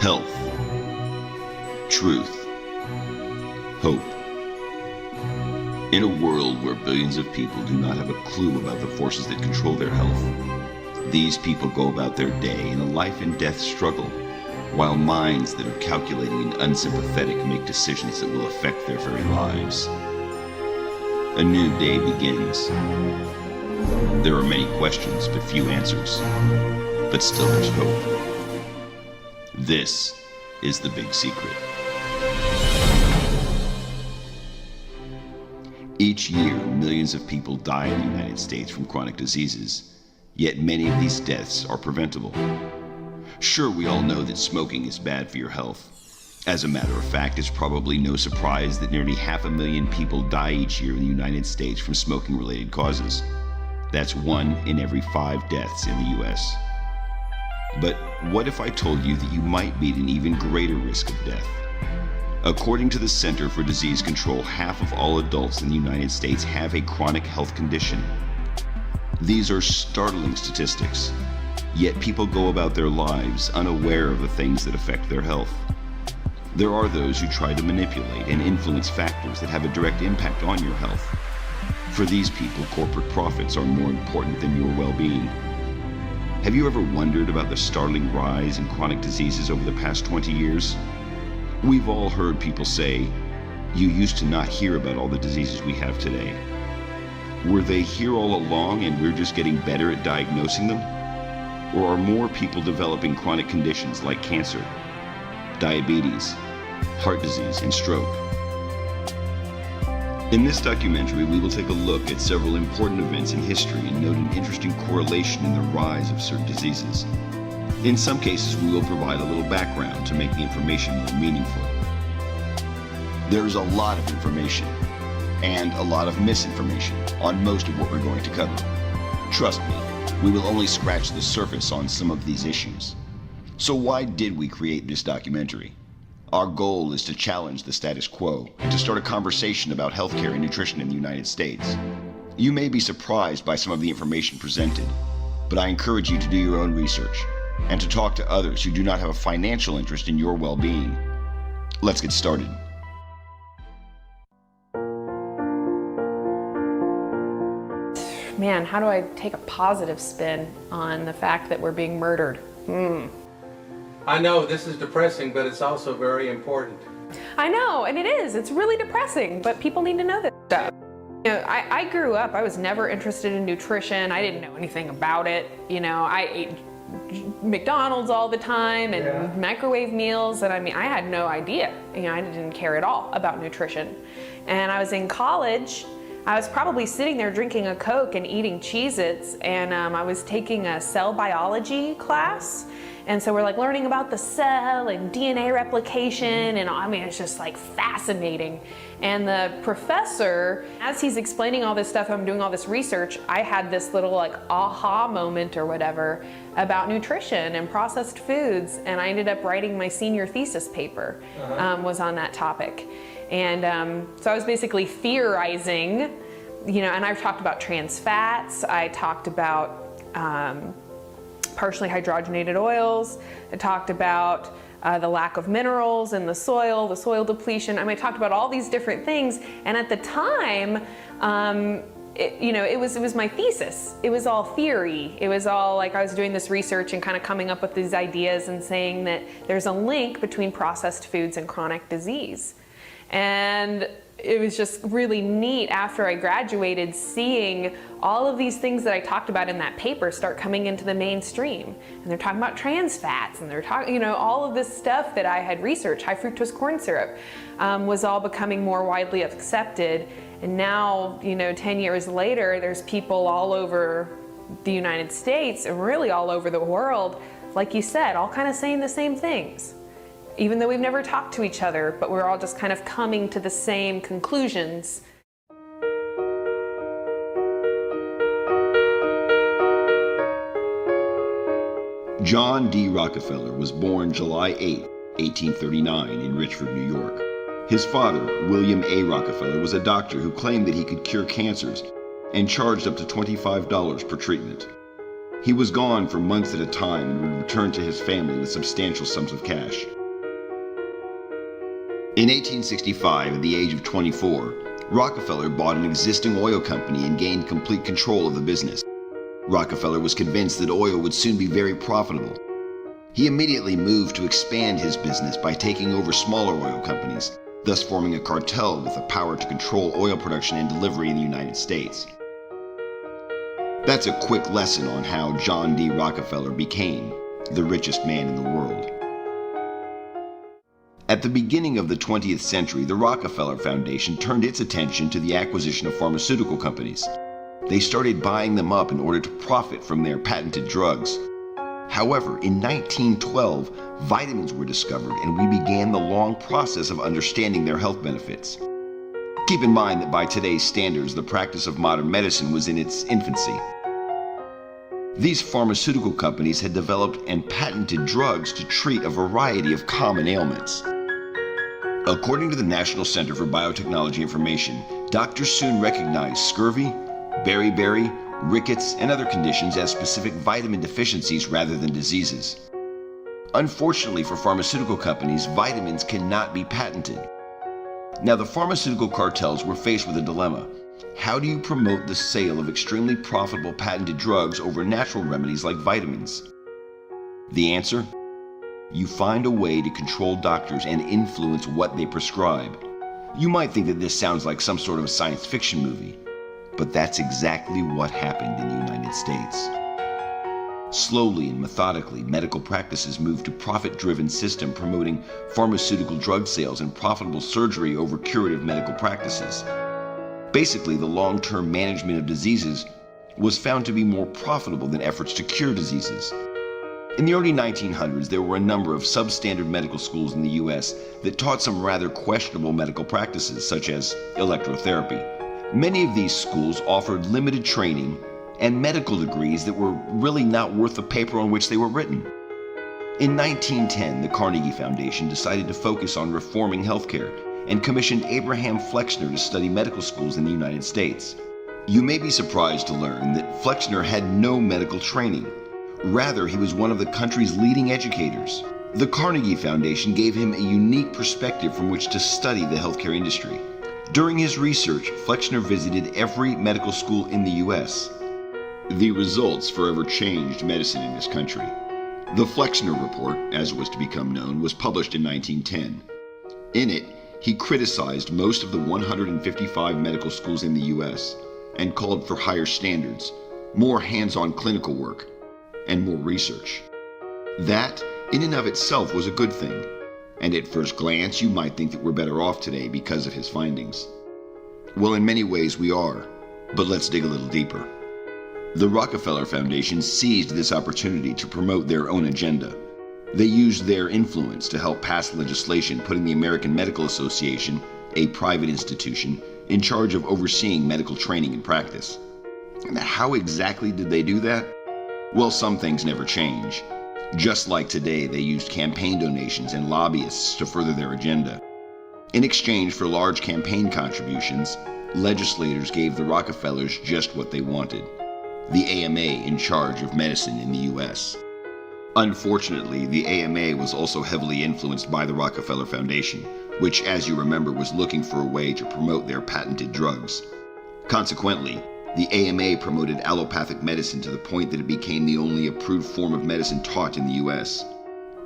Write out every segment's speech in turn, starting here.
Health, truth, hope. In a world where billions of people do not have a clue about the forces that control their health, these people go about their day in a life and death struggle, while minds that are calculating and unsympathetic make decisions that will affect their very lives. A new day begins. There are many questions, but few answers. But still there's hope. This is the big secret. Each year, millions of people die in the United States from chronic diseases, yet many of these deaths are preventable. Sure, we all know that smoking is bad for your health. As a matter of fact, it's probably no surprise that nearly 500,000 people die each year in the United States from smoking-related causes. That's 1 in every 5 deaths in the US. But what if I told you that you might be at an even greater risk of death? According to the Center for Disease Control, half of all adults in the United States have a chronic health condition. These are startling statistics, yet people go about their lives unaware of the things that affect their health. There are those who try to manipulate and influence factors that have a direct impact on your health. For these people, corporate profits are more important than your well-being. Have you ever wondered about the startling rise in chronic diseases over the past 20 years? We've all heard people say, "You used to not hear about all the diseases we have today." Were they here all along and we're just getting better at diagnosing them? Or are more people developing chronic conditions like cancer, diabetes, heart disease, and stroke? In this documentary, we will take a look at several important events in history and note an interesting correlation in the rise of certain diseases. In some cases, we will provide a little background to make the information more meaningful. There is a lot of information and a lot of misinformation on most of what we're going to cover. Trust me, we will only scratch the surface on some of these issues. So why did we create this documentary? Our goal is to challenge the status quo and to start a conversation about healthcare and nutrition in the United States. You may be surprised by some of the information presented, but I encourage you to do your own research and to talk to others who do not have a financial interest in your well-being. Let's get started. Man, how do I take a positive spin on the fact that we're being murdered? I know this is depressing, but it's also very important. I know, and it is. It's really depressing, but people need to know this stuff. You know, I grew up, I was never interested in nutrition. I didn't know anything about it. You know, I ate McDonald's all the time and microwave meals, and I mean, I had no idea. You know, I didn't care at all about nutrition. And I was in college. I was probably sitting there drinking a Coke and eating Cheez-Its, and I was taking a cell biology class. And so we're like learning about the cell and DNA replication, and I mean, it's just like fascinating. And the professor, as he's explaining all this stuff, I'm doing all this research, I had this little like aha moment or whatever about nutrition and processed foods, and I ended up writing my senior thesis paper, was on that topic. And so I was basically theorizing, you know, and I've talked about trans fats, I talked about partially hydrogenated oils, I talked about the lack of minerals in the soil depletion. I mean, I talked about all these different things, and at the time, it was my thesis. It was all theory. It was all like I was doing this research and kind of coming up with these ideas and saying that there's a link between processed foods and chronic disease. And it was just really neat after I graduated seeing all of these things that I talked about in that paper start coming into the mainstream. And they're talking about trans fats, and they're talking, you know, all of this stuff that I had researched, high fructose corn syrup, was all becoming more widely accepted. And now, you know, 10 years later, there's people all over the United States and really all over the world, like you said, all kind of saying the same things. Even though we've never talked to each other, but we're all just kind of coming to the same conclusions. John D. Rockefeller was born July 8, 1839 in Richford, New York. His father, William A. Rockefeller, was a doctor who claimed that he could cure cancers and charged up to $25 per treatment. He was gone for months at a time and would return to his family with substantial sums of cash. In 1865, at the age of 24, Rockefeller bought an existing oil company and gained complete control of the business. Rockefeller was convinced that oil would soon be very profitable. He immediately moved to expand his business by taking over smaller oil companies, thus forming a cartel with the power to control oil production and delivery in the United States. That's a quick lesson on how John D. Rockefeller became the richest man in the world. At the beginning of the 20th century, the Rockefeller Foundation turned its attention to the acquisition of pharmaceutical companies. They started buying them up in order to profit from their patented drugs. However, in 1912, vitamins were discovered and we began the long process of understanding their health benefits. Keep in mind that by today's standards, the practice of modern medicine was in its infancy. These pharmaceutical companies had developed and patented drugs to treat a variety of common ailments. According to the National Center for Biotechnology Information, doctors soon recognized scurvy, beriberi, rickets, and other conditions as specific vitamin deficiencies rather than diseases. Unfortunately for pharmaceutical companies, vitamins cannot be patented. Now, the pharmaceutical cartels were faced with a dilemma. How do you promote the sale of extremely profitable patented drugs over natural remedies like vitamins? The answer? You find a way to control doctors and influence what they prescribe. You might think that this sounds like some sort of a science fiction movie, but that's exactly what happened in the United States. Slowly and methodically, medical practices moved to a profit-driven system promoting pharmaceutical drug sales and profitable surgery over curative medical practices. Basically, the long-term management of diseases was found to be more profitable than efforts to cure diseases. In the early 1900s, there were a number of substandard medical schools in the U.S. that taught some rather questionable medical practices, such as electrotherapy. Many of these schools offered limited training and medical degrees that were really not worth the paper on which they were written. In 1910, the Carnegie Foundation decided to focus on reforming healthcare and commissioned Abraham Flexner to study medical schools in the United States. You may be surprised to learn that Flexner had no medical training. Rather, he was one of the country's leading educators. The Carnegie Foundation gave him a unique perspective from which to study the healthcare industry. During his research, Flexner visited every medical school in the U.S. The results forever changed medicine in this country. The Flexner Report, as it was to become known, was published in 1910. In it, he criticized most of the 155 medical schools in the U.S. and called for higher standards, more hands-on clinical work, and more research. That, in and of itself, was a good thing, and at first glance you might think that we're better off today because of his findings. Well, in many ways we are, but let's dig a little deeper. The Rockefeller Foundation seized this opportunity to promote their own agenda. They used their influence to help pass legislation putting the American Medical Association, a private institution, in charge of overseeing medical training and practice. And how exactly did they do that? Well, some things never change. Just like today, they used campaign donations and lobbyists to further their agenda. In exchange for large campaign contributions, legislators gave the Rockefellers just what they wanted: the AMA in charge of medicine in the U.S. Unfortunately, the AMA was also heavily influenced by the Rockefeller Foundation, which, as you remember, was looking for a way to promote their patented drugs. Consequently, the AMA promoted allopathic medicine to the point that it became the only approved form of medicine taught in the U.S.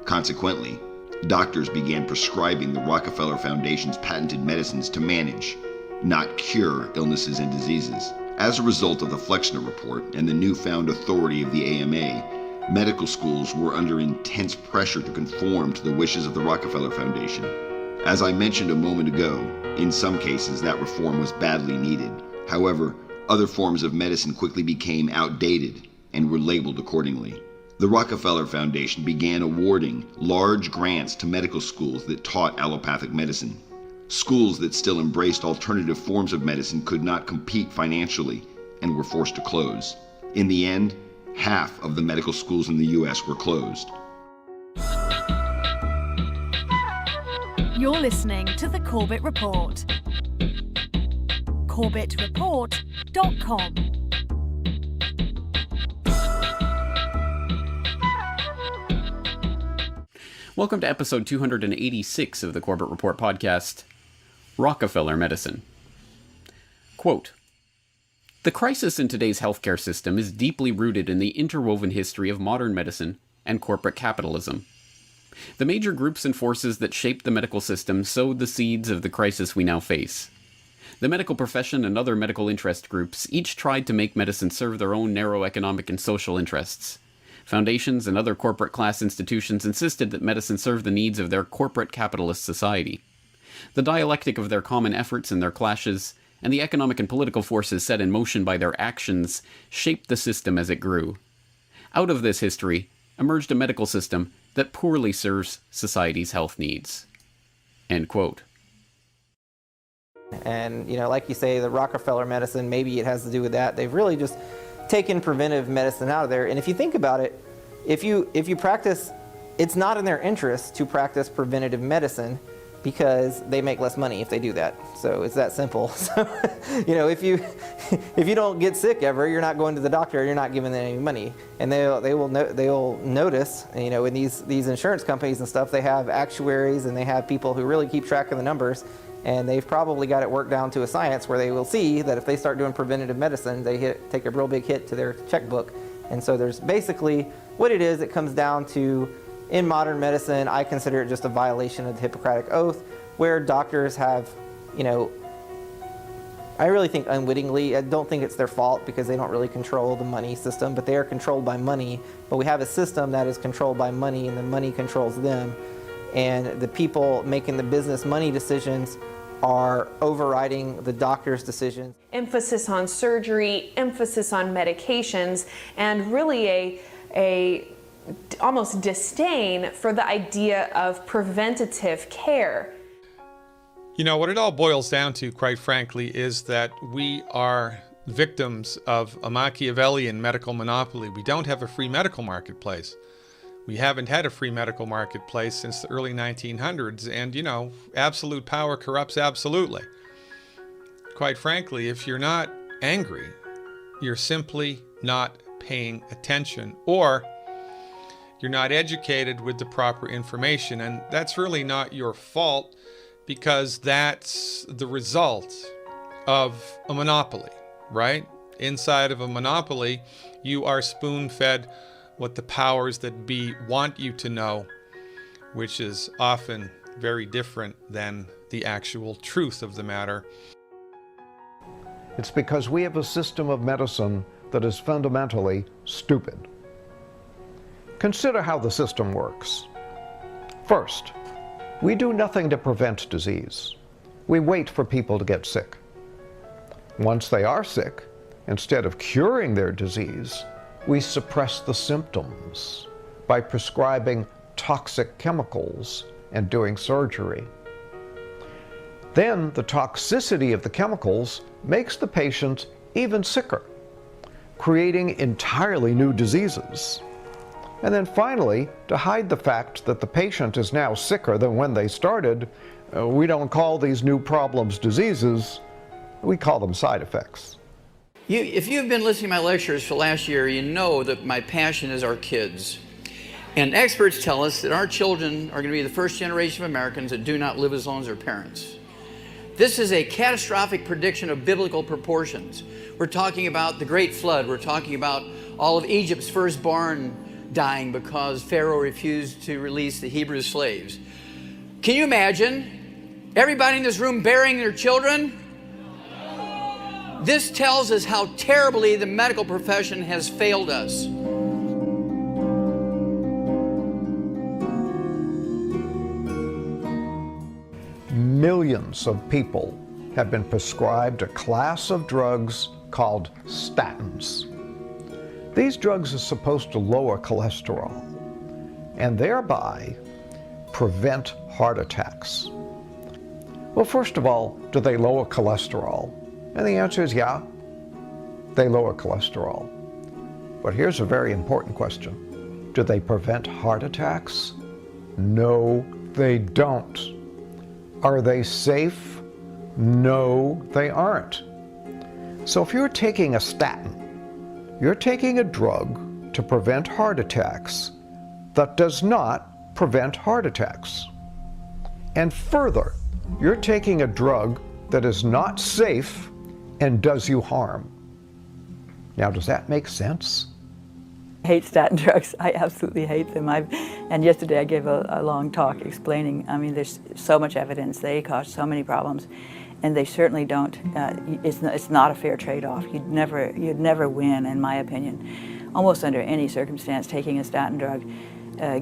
Consequently, doctors began prescribing the Rockefeller Foundation's patented medicines to manage, not cure, illnesses and diseases. As a result of the Flexner Report and the newfound authority of the AMA, medical schools were under intense pressure to conform to the wishes of the Rockefeller Foundation. As I mentioned a moment ago, in some cases that reform was badly needed. However, other forms of medicine quickly became outdated and were labeled accordingly. The Rockefeller Foundation began awarding large grants to medical schools that taught allopathic medicine. Schools that still embraced alternative forms of medicine could not compete financially and were forced to close. In the end, half of the medical schools in the U.S. were closed. You're listening to The Corbett Report. CorbettReport.com. Welcome to episode 286 of the Corbett Report podcast, Rockefeller Medicine. Quote, "The crisis in today's healthcare system is deeply rooted in the interwoven history of modern medicine and corporate capitalism. The major groups and forces that shaped the medical system sowed the seeds of the crisis we now face. The medical profession and other medical interest groups each tried to make medicine serve their own narrow economic and social interests. Foundations and other corporate class institutions insisted that medicine serve the needs of their corporate capitalist society. The dialectic of their common efforts and their clashes, and the economic and political forces set in motion by their actions, shaped the system as it grew. Out of this history emerged a medical system that poorly serves society's health needs." End quote. And, like you say, the Rockefeller medicine, maybe it has to do with that. They've really just taken preventive medicine out of there. And if you think about it, if you practice, it's not in their interest to practice preventative medicine because they make less money if they do that. So it's that simple. So, if you don't get sick ever, you're not going to the doctor, you're not giving them any money. And they'll notice, in these insurance companies and stuff, they have actuaries and they have people who really keep track of the numbers. And they've probably got it worked down to a science where they will see that if they start doing preventative medicine, they take a real big hit to their checkbook. And so there's basically what it is, it comes down to, in modern medicine, I consider it just a violation of the Hippocratic Oath, where doctors have, I really think unwittingly, I don't think it's their fault because they don't really control the money system, but they are controlled by money. But we have a system that is controlled by money and the money controls them. And the people making the business money decisions are overriding the doctor's decisions. Emphasis on surgery, emphasis on medications, and really a almost disdain for the idea of preventative care. What it all boils down to, quite frankly, is that we are victims of a Machiavellian medical monopoly. We don't have a free medical marketplace. We haven't had a free medical marketplace since the early 1900s, and, absolute power corrupts absolutely. Quite frankly, if you're not angry, you're simply not paying attention, or you're not educated with the proper information, and that's really not your fault because that's the result of a monopoly, right? Inside of a monopoly, you are spoon-fed what the powers that be want you to know, which is often very different than the actual truth of the matter. It's because we have a system of medicine that is fundamentally stupid. Consider how the system works. First, we do nothing to prevent disease. We wait for people to get sick. Once they are sick, instead of curing their disease, we suppress the symptoms by prescribing toxic chemicals and doing surgery. Then the toxicity of the chemicals makes the patient even sicker, creating entirely new diseases. And then finally, to hide the fact that the patient is now sicker than when they started, we don't call these new problems diseases, we call them side effects. If you've been listening to my lectures for last year, you know that my passion is our kids. And experts tell us that our children are going to be the first generation of Americans that do not live as long as their parents. This is a catastrophic prediction of biblical proportions. We're talking about the Great Flood. We're talking about all of Egypt's firstborn dying because Pharaoh refused to release the Hebrew slaves. Can you imagine everybody in this room burying their children? This tells us how terribly the medical profession has failed us. Millions of people have been prescribed a class of drugs called statins. These drugs are supposed to lower cholesterol and thereby prevent heart attacks. Well, first of all, do they lower cholesterol? And the answer is yeah, they lower cholesterol. But here's a very important question. Do they prevent heart attacks? No, they don't. Are they safe? No, they aren't. So if you're taking a statin, you're taking a drug to prevent heart attacks that does not prevent heart attacks. And further, you're taking a drug that is not safe and does you harm. Now, does that make sense? I hate statin drugs. I absolutely hate them. And yesterday I gave a long talk explaining, I mean, there's so much evidence. They cause so many problems, and they certainly don't. It's not a fair trade-off. You'd never win, in my opinion, almost under any circumstance, taking a statin drug,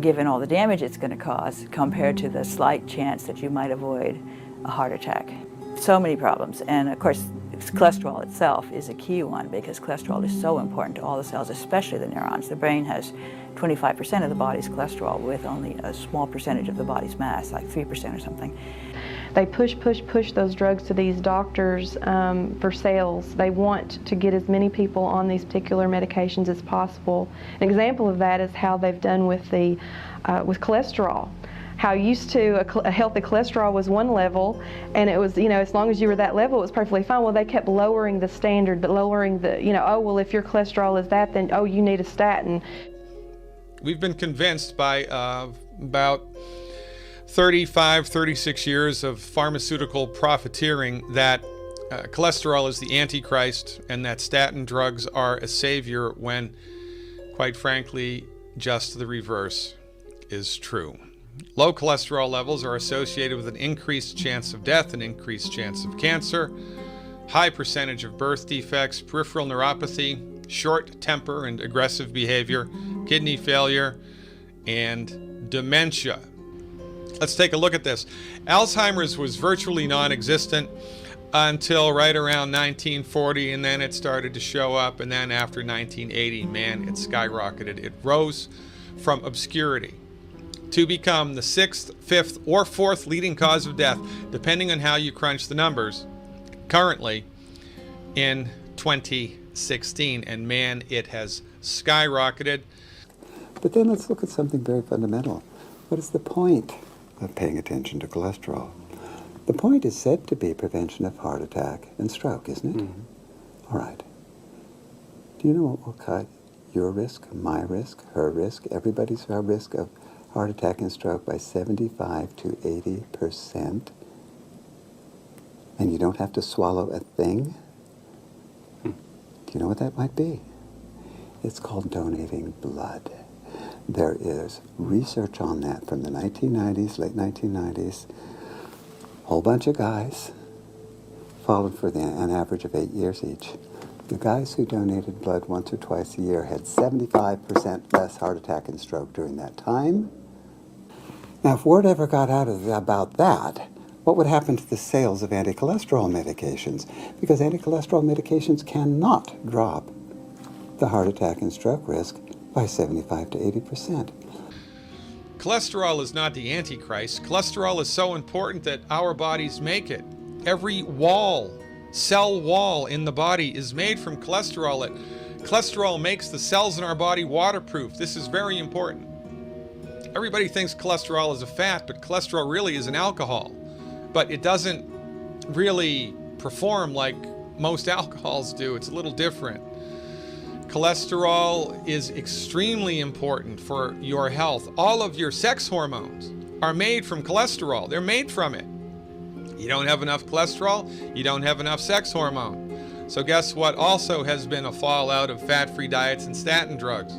given all the damage it's going to cause, compared to the slight chance that you might avoid a heart attack. So many problems, and of course, cholesterol itself is a key one, because cholesterol is so important to all the cells, especially the neurons. The brain has 25% of the body's cholesterol with only a small percentage of the body's mass, like 3% or something. They push those drugs to these doctors for sales. They want to get as many people on these particular medications as possible. An example of that is how they've done with with cholesterol. How used to a healthy cholesterol was one level, and it was, as long as you were that level, it was perfectly fine. Well, they kept lowering the standard, but lowering the, oh, well, if your cholesterol is that, then, oh, you need a statin. We've been convinced by about 35, 36 years of pharmaceutical profiteering that cholesterol is the Antichrist and that statin drugs are a savior, when, quite frankly, just the reverse is true. Low cholesterol levels are associated with an increased chance of death, an increased chance of cancer, high percentage of birth defects, peripheral neuropathy, short temper and aggressive behavior, kidney failure, and dementia. Let's take a look at this. Alzheimer's was virtually non-existent until right around 1940, and then it started to show up, and then after 1980, man, it skyrocketed. It rose from obscurity to become the 6th, 5th, or 4th leading cause of death, depending on how you crunch the numbers, currently in 2016. And man, it has skyrocketed. But then let's look at something very fundamental. What is the point of paying attention to cholesterol? The point is said to be prevention of heart attack and stroke, isn't it? Mm-hmm. All right. Do you know what will cut your risk, my risk, her risk, everybody's risk of heart attack and stroke by 75 to 80%? And you don't have to swallow a thing? Do you know what that might be? It's called donating blood. There is research on that from the 1990s, late 1990s. Whole bunch of guys, followed for an average of 8 years each. The guys who donated blood once or twice a year had 75% less heart attack and stroke during that time. Now, if word ever got out about that, what would happen to the sales of anti-cholesterol medications? Because anti-cholesterol medications cannot drop the heart attack and stroke risk by 75 to 80%. Cholesterol is not the Antichrist. Cholesterol is so important that our bodies make it. Every cell wall in the body is made from cholesterol. Cholesterol makes the cells in our body waterproof. This is very important. Everybody thinks cholesterol is a fat, but cholesterol really is an alcohol. But it doesn't really perform like most alcohols do. It's a little different. Cholesterol is extremely important for your health. All of your sex hormones are made from cholesterol. They're made from it. You don't have enough cholesterol, you don't have enough sex hormone. So guess what also has been a fallout of fat-free diets and statin drugs?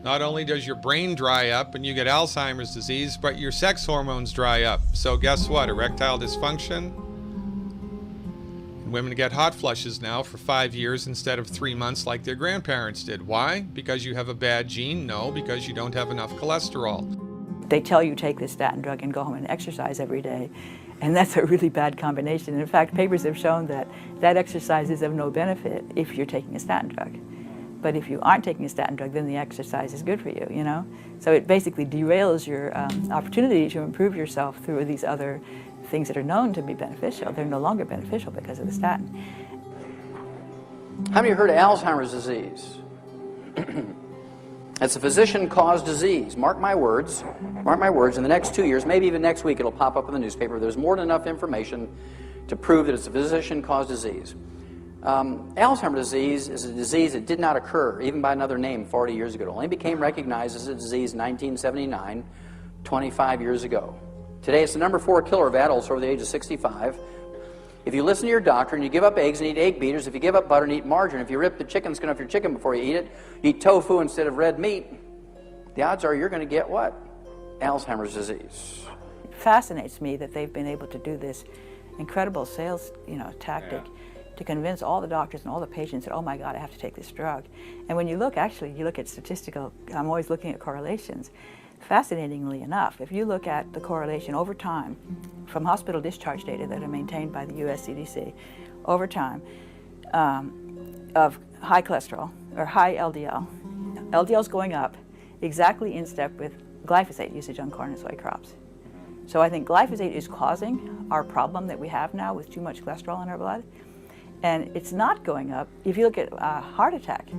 Not only does your brain dry up and you get Alzheimer's disease, but your sex hormones dry up. So guess what? Erectile dysfunction. Women get hot flushes now for 5 years instead of 3 months like their grandparents did. Why? Because you have a bad gene? No, because you don't have enough cholesterol. They tell you take this statin drug and go home and exercise every day. And that's a really bad combination. In fact, papers have shown that exercise is of no benefit if you're taking a statin drug. But if you aren't taking a statin drug, then the exercise is good for you, So it basically derails your opportunity to improve yourself through these other things that are known to be beneficial. They're no longer beneficial because of the statin. How many have heard of Alzheimer's disease? It's a physician-caused disease. Mark my words, in the next 2 years, maybe even next week, it'll pop up in the newspaper. There's more than enough information to prove that it's a physician-caused disease. Alzheimer's disease is a disease that did not occur, even by another name, 40 years ago. It only became recognized as a disease in 1979 25 years ago. Today, it's the number 4 killer of adults over the age of 65. If you listen to your doctor and you give up eggs and eat egg beaters, if you give up butter and eat margarine, if you rip the chicken skin off your chicken before you eat it, eat tofu instead of red meat, the odds are you're going to get what? Alzheimer's disease. It fascinates me that they've been able to do this incredible sales, tactic to convince all the doctors and all the patients that, oh my God, I have to take this drug. And when you look, you look at statistical, I'm always looking at correlations. Fascinatingly enough, if you look at the correlation over time from hospital discharge data that are maintained by the US CDC over time of high cholesterol or high LDL, LDL's going up exactly in step with glyphosate usage on corn and soy crops. So I think glyphosate is causing our problem that we have now with too much cholesterol in our blood. And it's not going up. If you look at heart attack,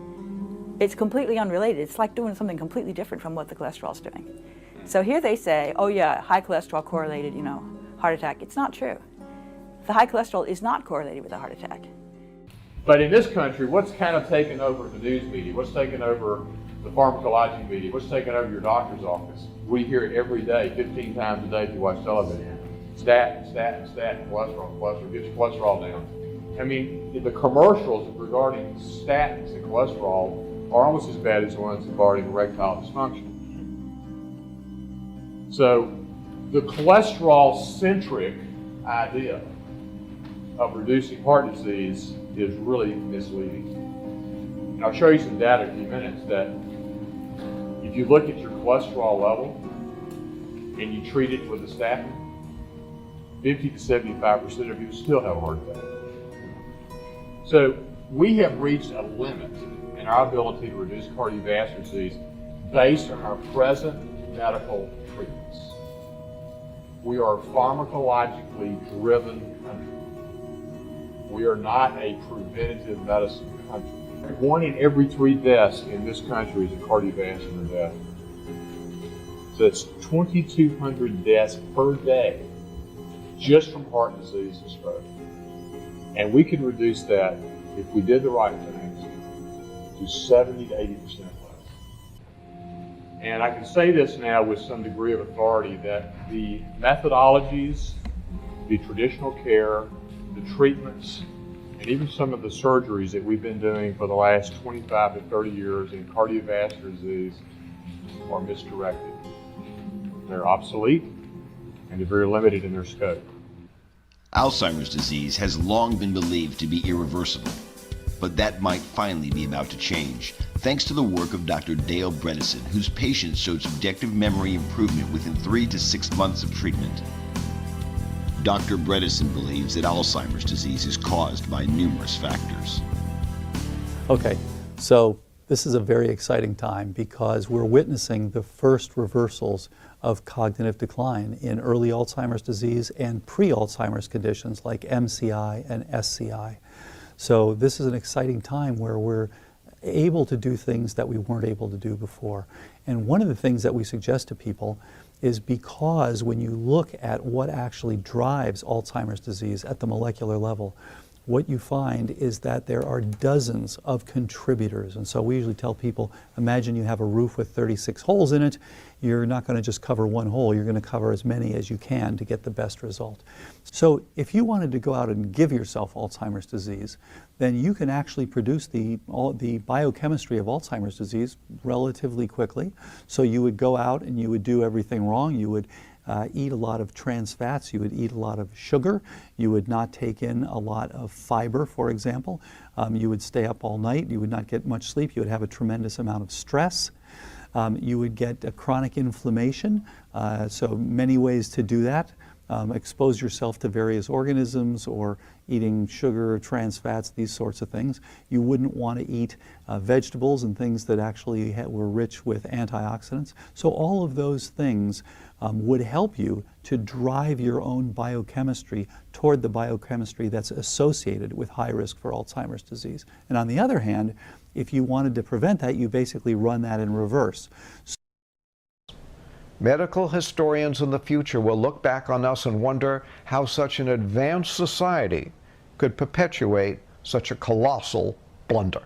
it's completely unrelated. It's like doing something completely different from what the cholesterol's doing. So here they say, oh yeah, high cholesterol correlated, heart attack. It's not true. The high cholesterol is not correlated with a heart attack. But in this country, what's kind of taken over the news media? What's taken over the pharmacologic media? What's taken over your doctor's office? We hear it every day, 15 times a day if you watch television. Statin, cholesterol, get your cholesterol down. I mean, the commercials regarding statins and cholesterol are almost as bad as the ones regarding erectile dysfunction. So the cholesterol-centric idea of reducing heart disease is really misleading. And I'll show you some data in a few minutes that if you look at your cholesterol level and you treat it with a statin, 50 to 75% of you still have a heart attack. So we have reached a limit in our ability to reduce cardiovascular disease based on our present medical treatments. We are a pharmacologically driven country. We are not a preventative medicine country. 1 in every 3 deaths in this country is a cardiovascular death. So it's 2,200 deaths per day just from heart disease and stroke. And we could reduce that, if we did the right things, to 70 to 80% less. And I can say this now with some degree of authority that the methodologies, the traditional care, the treatments, and even some of the surgeries that we've been doing for the last 25 to 30 years in cardiovascular disease are misdirected. They're obsolete and they're very limited in their scope. Alzheimer's disease has long been believed to be irreversible, but that might finally be about to change, thanks to the work of Dr. Dale Bredesen, whose patients showed subjective memory improvement within 3 to 6 months of treatment. Dr. Bredesen believes that Alzheimer's disease is caused by numerous factors. Okay, so this is a very exciting time because we're witnessing the first reversals of cognitive decline in early Alzheimer's disease and pre-Alzheimer's conditions like MCI and SCI. So this is an exciting time where we're able to do things that we weren't able to do before. And one of the things that we suggest to people is because when you look at what actually drives Alzheimer's disease at the molecular level, what you find is that there are dozens of contributors. And so we usually tell people, imagine you have a roof with 36 holes in it. You're not going to just cover one hole, you're going to cover as many as you can to get the best result. So if you wanted to go out and give yourself Alzheimer's disease, then you can actually produce the biochemistry of Alzheimer's disease relatively quickly. So you would go out and you would do everything wrong. You would eat a lot of trans fats, you would eat a lot of sugar, you would not take in a lot of fiber, for example. You would stay up all night, you would not get much sleep, you would have a tremendous amount of stress. You would get a chronic inflammation, so many ways to do that. Expose yourself to various organisms or eating sugar, trans fats, these sorts of things. You wouldn't want to eat vegetables and things that actually were rich with antioxidants. So all of those things would help you to drive your own biochemistry toward the biochemistry that's associated with high risk for Alzheimer's disease. And on the other hand, if you wanted to prevent that, you basically run that in reverse. Medical historians in the future will look back on us and wonder how such an advanced society could perpetuate such a colossal blunder.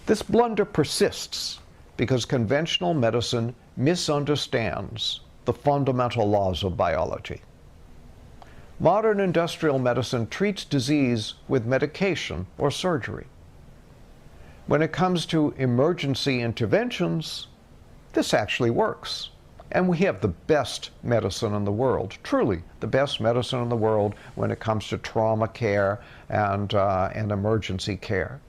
This blunder persists because conventional medicine misunderstands the fundamental laws of biology. Modern industrial medicine treats disease with medication or surgery. When it comes to emergency interventions, this actually works. And we have the best medicine in the world, truly the best medicine in the world when it comes to trauma care and emergency care.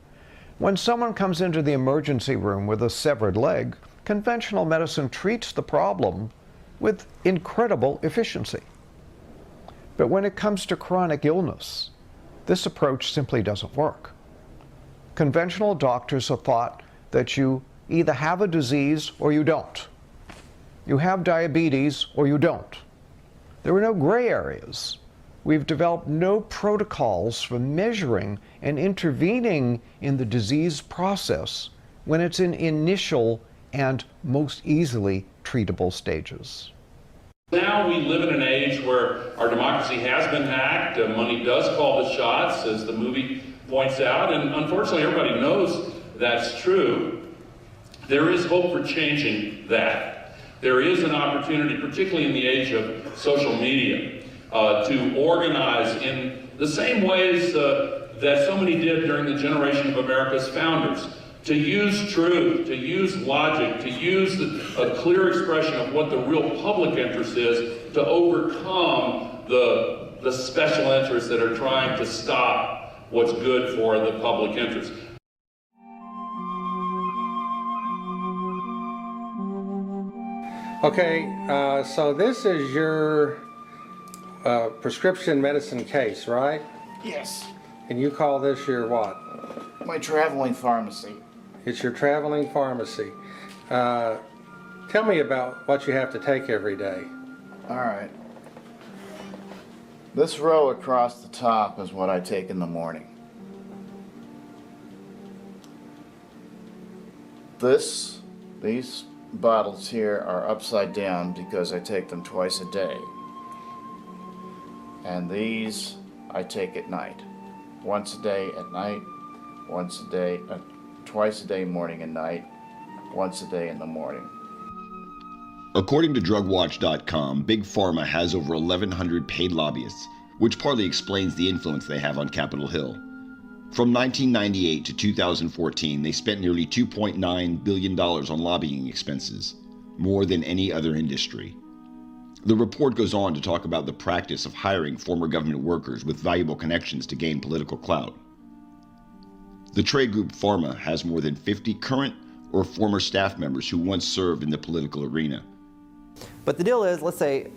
When someone comes into the emergency room with a severed leg, conventional medicine treats the problem with incredible efficiency. But when it comes to chronic illness, this approach simply doesn't work. Conventional doctors have thought that you either have a disease or you don't. You have diabetes or you don't. There are no gray areas. We've developed no protocols for measuring and intervening in the disease process when it's in initial and most easily treatable stages. Now we live in an age where our democracy has been hacked, money does call the shots, as the movie points out, and unfortunately everybody knows that's true. There is hope for changing that. There is an opportunity, particularly in the age of social media, to organize in the same ways that so many did during the generation of America's founders, to use truth, to use logic, to use a clear expression of what the real public interest is, to overcome the special interests that are trying to stop what's good for the public interest. Okay, so this is your prescription medicine case, right? Yes. And you call this your what? My traveling pharmacy. It's your traveling pharmacy. Tell me about what you have to take every day. All right. This row across the top is what I take in the morning. These bottles here are upside down because I take them twice a day. And these I take at night. Once a day at night, twice a day morning and night, once a day in the morning. According to DrugWatch.com, Big Pharma has over 1,100 paid lobbyists, which partly explains the influence they have on Capitol Hill. From 1998 to 2014, they spent nearly $2.9 billion on lobbying expenses, more than any other industry. The report goes on to talk about the practice of hiring former government workers with valuable connections to gain political clout. The trade group Pharma has more than 50 current or former staff members who once served in the political arena. But the deal is, let's say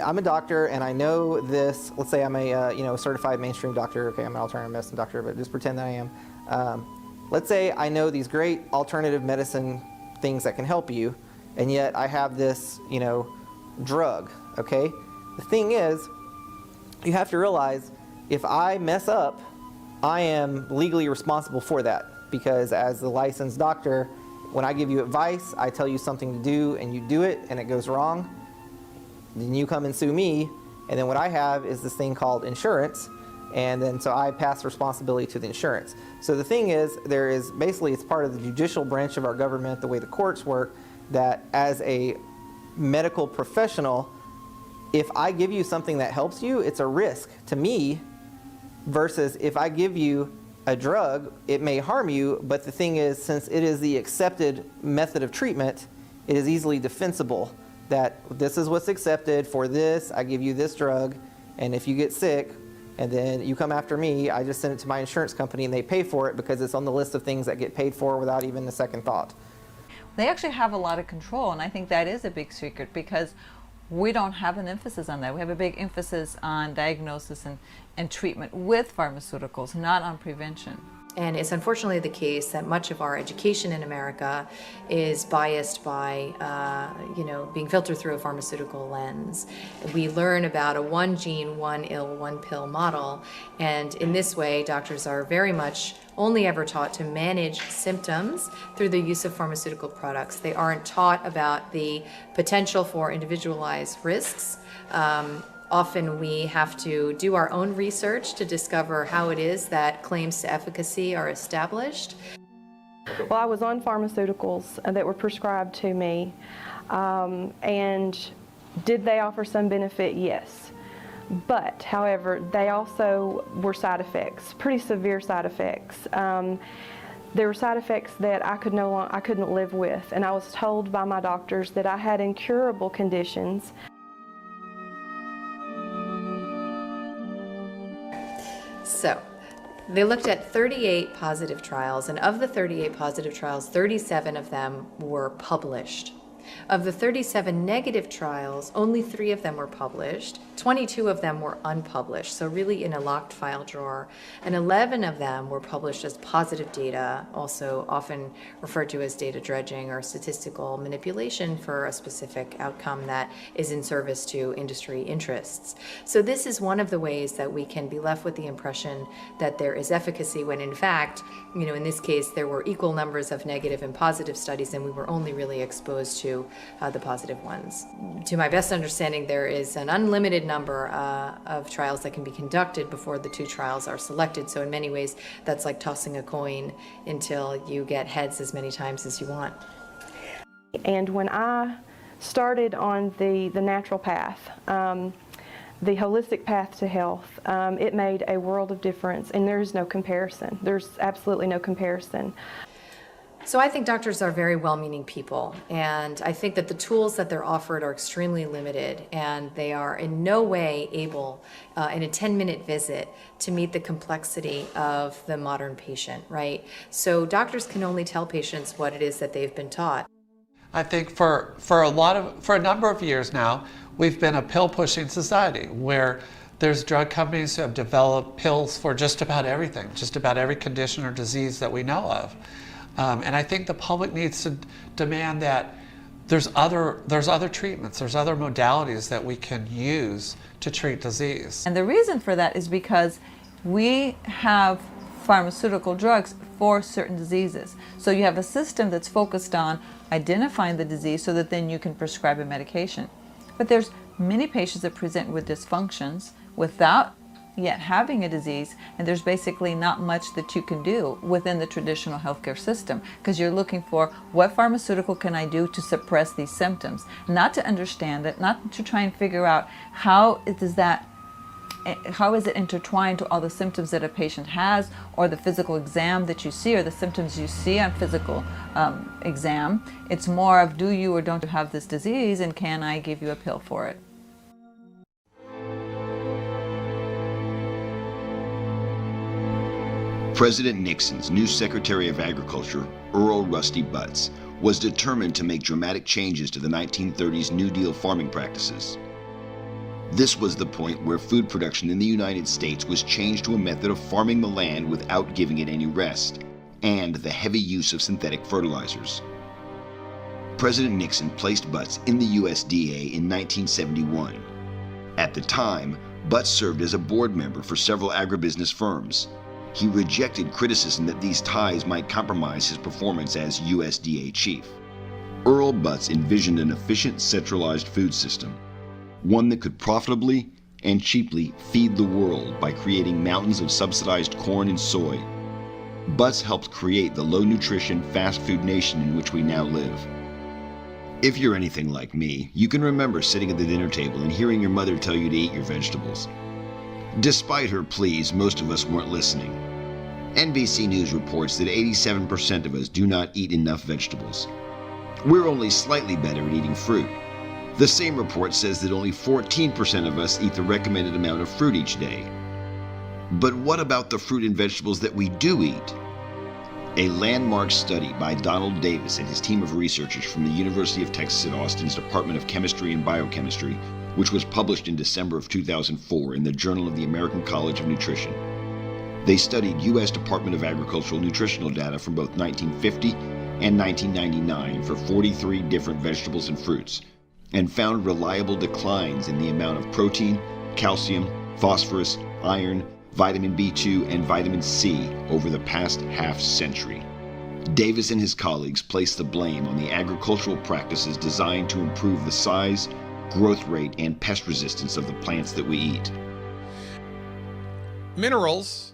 I'm a doctor and I know this. Let's say I'm a certified mainstream doctor. Okay, I'm an alternative medicine doctor, but just pretend that I am. Let's say I know these great alternative medicine things that can help you, and yet I have this, drug. Okay. The thing is, you have to realize if I mess up, I am legally responsible for that, because as the licensed doctor, when I give you advice, I tell you something to do and you do it and it goes wrong, then you come and sue me, and then what I have is this thing called insurance, and then so I pass responsibility to the insurance. So the thing is, it's part of the judicial branch of our government, the way the courts work, that as a medical professional, if I give you something that helps you, it's a risk to me, versus if I give you a drug, it may harm you, but the thing is, since it is the accepted method of treatment, it is easily defensible that this is what's accepted for this, I give you this drug, and if you get sick and then you come after me, I just send it to my insurance company and they pay for it because it's on the list of things that get paid for without even a second thought. They actually have a lot of control, and I think that is a big secret because we don't have an emphasis on that. We have a big emphasis on diagnosis and treatment with pharmaceuticals, not on prevention. And it's unfortunately the case that much of our education in America is biased by, being filtered through a pharmaceutical lens. We learn about a one gene, one ill, one pill model, and in this way, doctors are very much only ever taught to manage symptoms through the use of pharmaceutical products. They aren't taught about the potential for individualized risks. Often we have to do our own research to discover how it is that claims to efficacy are established. Well, I was on pharmaceuticals that were prescribed to me, and did they offer some benefit? Yes. But, however, they also were side effects, pretty severe side effects. There were side effects that I couldn't live with, and I was told by my doctors that I had incurable conditions. So, they looked at 38 positive trials, and of the 38 positive trials, 37 of them were published. Of the 37 negative trials, only 3 of them were published, 22 of them were unpublished, so really in a locked file drawer, and 11 of them were published as positive data, also often referred to as data dredging or statistical manipulation for a specific outcome that is in service to industry interests. So this is one of the ways that we can be left with the impression that there is efficacy when in fact, in this case, there were equal numbers of negative and positive studies, and we were only really exposed to the positive ones. To my best understanding, there is an unlimited number of trials that can be conducted before the 2 trials are selected. So in many ways, that's like tossing a coin until you get heads as many times as you want. And when I started on the natural path, the holistic path to health, it made a world of difference, and there is no comparison. There's absolutely no comparison. So I think doctors are very well-meaning people, and I think that the tools that they're offered are extremely limited, and they are in no way able, in a 10-minute visit, to meet the complexity of the modern patient, right? So doctors can only tell patients what it is that they've been taught. I think for a number of years now, we've been a pill-pushing society where there's drug companies who have developed pills for just about everything, just about every condition or disease that we know of. And I think the public needs to demand that there's other treatments, there's other modalities that we can use to treat disease. And the reason for that is because we have pharmaceutical drugs for certain diseases. So you have a system that's focused on identifying the disease so that then you can prescribe a medication. But there's many patients that present with dysfunctions without yet having a disease, and there's basically not much that you can do within the traditional healthcare system because you're looking for what pharmaceutical can I do to suppress these symptoms, not to understand it, not to try and figure out how is it intertwined to all the symptoms that a patient has, or the physical exam that you see, or the symptoms you see on physical exam. It's more of, do you or don't you have this disease, and can I give you a pill for it? President Nixon's new Secretary of Agriculture, Earl Rusty Butz, was determined to make dramatic changes to the 1930s New Deal farming practices. This was the point where food production in the United States was changed to a method of farming the land without giving it any rest, and the heavy use of synthetic fertilizers. President Nixon placed Butz in the USDA in 1971. At the time, Butz served as a board member for several agribusiness firms. He rejected criticism that these ties might compromise his performance as USDA chief. Earl Butz envisioned an efficient, centralized food system, one that could profitably and cheaply feed the world by creating mountains of subsidized corn and soy. Butz helped create the low-nutrition, fast food nation in which we now live. If you're anything like me, you can remember sitting at the dinner table and hearing your mother tell you to eat your vegetables. Despite her pleas, most of us weren't listening. NBC News reports that 87% of us do not eat enough vegetables. We're only slightly better at eating fruit. The same report says that only 14% of us eat the recommended amount of fruit each day. But what about the fruit and vegetables that we do eat? A landmark study by Donald Davis and his team of researchers from the University of Texas at Austin's Department of Chemistry and Biochemistry, which was published in December of 2004 in the Journal of the American College of Nutrition. They studied U.S. Department of Agricultural nutritional data from both 1950 and 1999 for 43 different vegetables and fruits, and found reliable declines in the amount of protein, calcium, phosphorus, iron, vitamin B2, and vitamin C over the past half-century. Davis and his colleagues placed the blame on the agricultural practices designed to improve the size, growth rate, and pest resistance of the plants that we eat. Minerals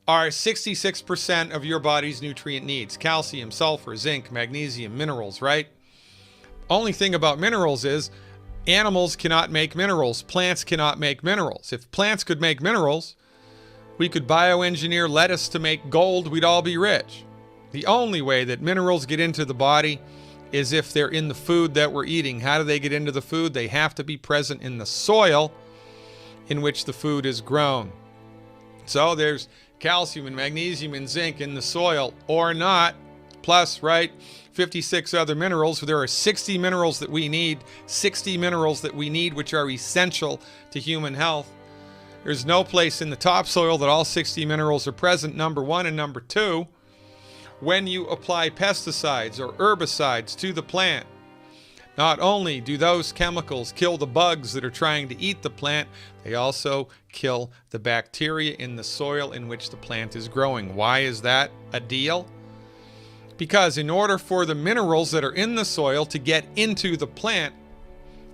are 66% of your body's nutrient needs. Calcium, sulfur, zinc, magnesium, minerals, right? Only thing about minerals is animals cannot make minerals. Plants cannot make minerals. If plants could make minerals, we could bioengineer lettuce to make gold, we'd all be rich. The only way that minerals get into the body is if they're in the food that we're eating. How do they get into the food? They have to be present in the soil in which the food is grown. So there's calcium and magnesium and zinc in the soil, or not, plus, right, 56 other minerals. There are 60 minerals that we need, which are essential to human health. There's no place in the topsoil that all 60 minerals are present, number one. And number two, when you apply pesticides or herbicides to the plant, not only do those chemicals kill the bugs that are trying to eat the plant, they also kill the bacteria in the soil in which the plant is growing. Why is that a deal? Because in order for the minerals that are in the soil to get into the plant,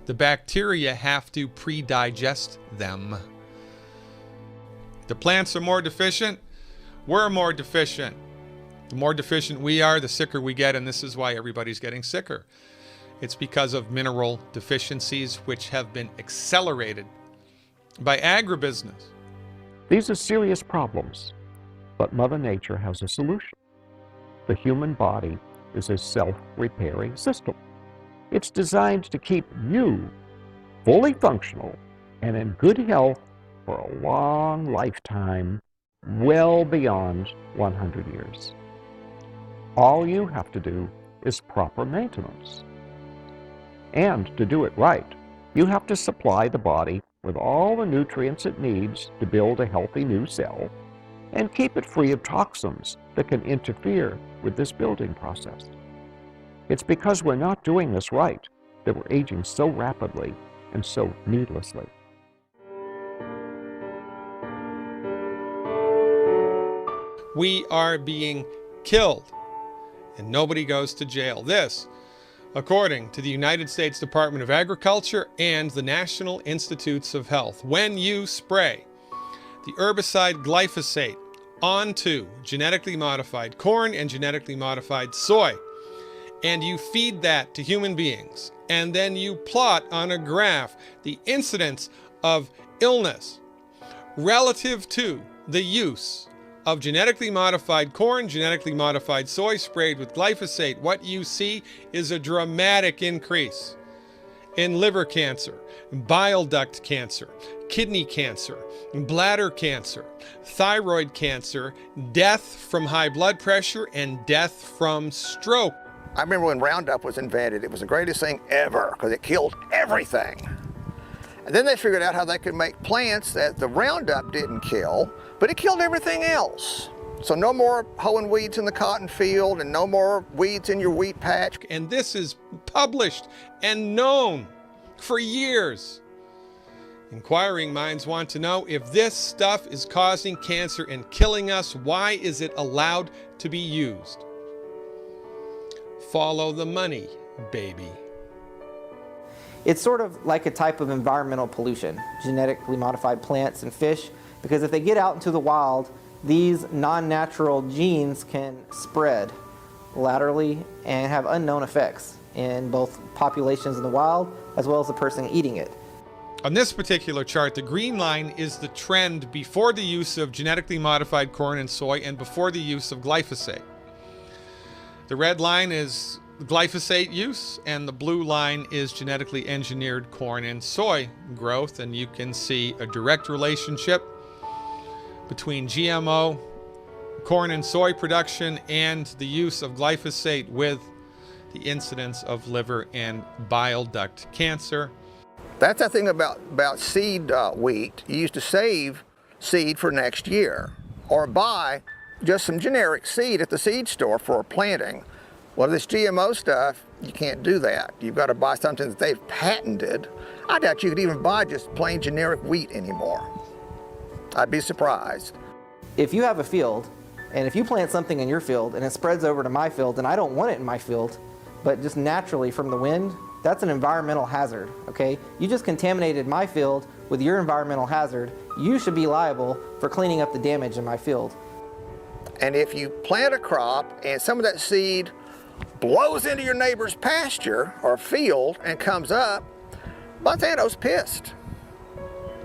the bacteria have to pre-digest them. The plants are more deficient, we're more deficient. The more deficient we are, the sicker we get, and this is why everybody's getting sicker. It's because of mineral deficiencies which have been accelerated by agribusiness. These are serious problems, but Mother Nature has a solution. The human body is a self-repairing system. It's designed to keep you fully functional and in good health for a long lifetime, well beyond 100 years. All you have to do is proper maintenance. And to do it right, you have to supply the body with all the nutrients it needs to build a healthy new cell and keep it free of toxins that can interfere with this building process. It's because we're not doing this right that we're aging so rapidly and so needlessly. We are being killed, and nobody goes to jail. This, according to the United States Department of Agriculture and the National Institutes of Health. When you spray the herbicide glyphosate onto genetically modified corn and genetically modified soy, and you feed that to human beings, and then you plot on a graph the incidence of illness relative to the use of genetically modified corn, genetically modified soy sprayed with glyphosate, what you see is a dramatic increase in liver cancer, bile duct cancer, kidney cancer, bladder cancer, thyroid cancer, death from high blood pressure, and death from stroke. I remember when Roundup was invented, it was the greatest thing ever because it killed everything. And then they figured out how they could make plants that the Roundup didn't kill, but it killed everything else. So no more hoeing weeds in the cotton field and no more weeds in your wheat patch. And this is published and known for years. Inquiring minds want to know, if this stuff is causing cancer and killing us, why is it allowed to be used? Follow the money, baby. It's sort of like a type of environmental pollution, genetically modified plants and fish, because if they get out into the wild, these non-natural genes can spread laterally and have unknown effects in both populations in the wild as well as the person eating it. On this particular chart, the green line is the trend before the use of genetically modified corn and soy and before the use of glyphosate. The red line is glyphosate use, and the blue line is genetically engineered corn and soy growth, and you can see a direct relationship between GMO corn and soy production and the use of glyphosate with the incidence of liver and bile duct cancer. That's the thing about seed wheat. You used to save seed for next year or buy just some generic seed at the seed store for planting. Well, this GMO stuff, you can't do that. You've got to buy something that they've patented. I doubt you could even buy just plain generic wheat anymore. I'd be surprised. If you have a field, and if you plant something in your field and it spreads over to my field and I don't want it in my field, but just naturally from the wind, that's an environmental hazard, okay? You just contaminated my field with your environmental hazard. You should be liable for cleaning up the damage in my field. And if you plant a crop and some of that seed blows into your neighbor's pasture or field and comes up, Monsanto's pissed.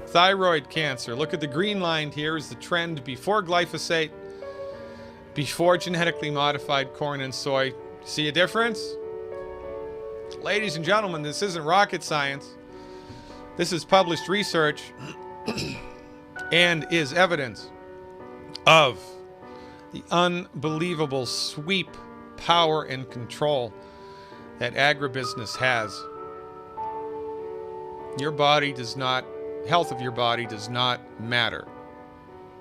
Thyroid cancer. Look at the green line here is the trend before glyphosate, before genetically modified corn and soy. See a difference? Ladies and gentlemen, this isn't rocket science. This is published research and is evidence of the unbelievable sweep, power, and control that agribusiness has. Your body does not, health of your body does not matter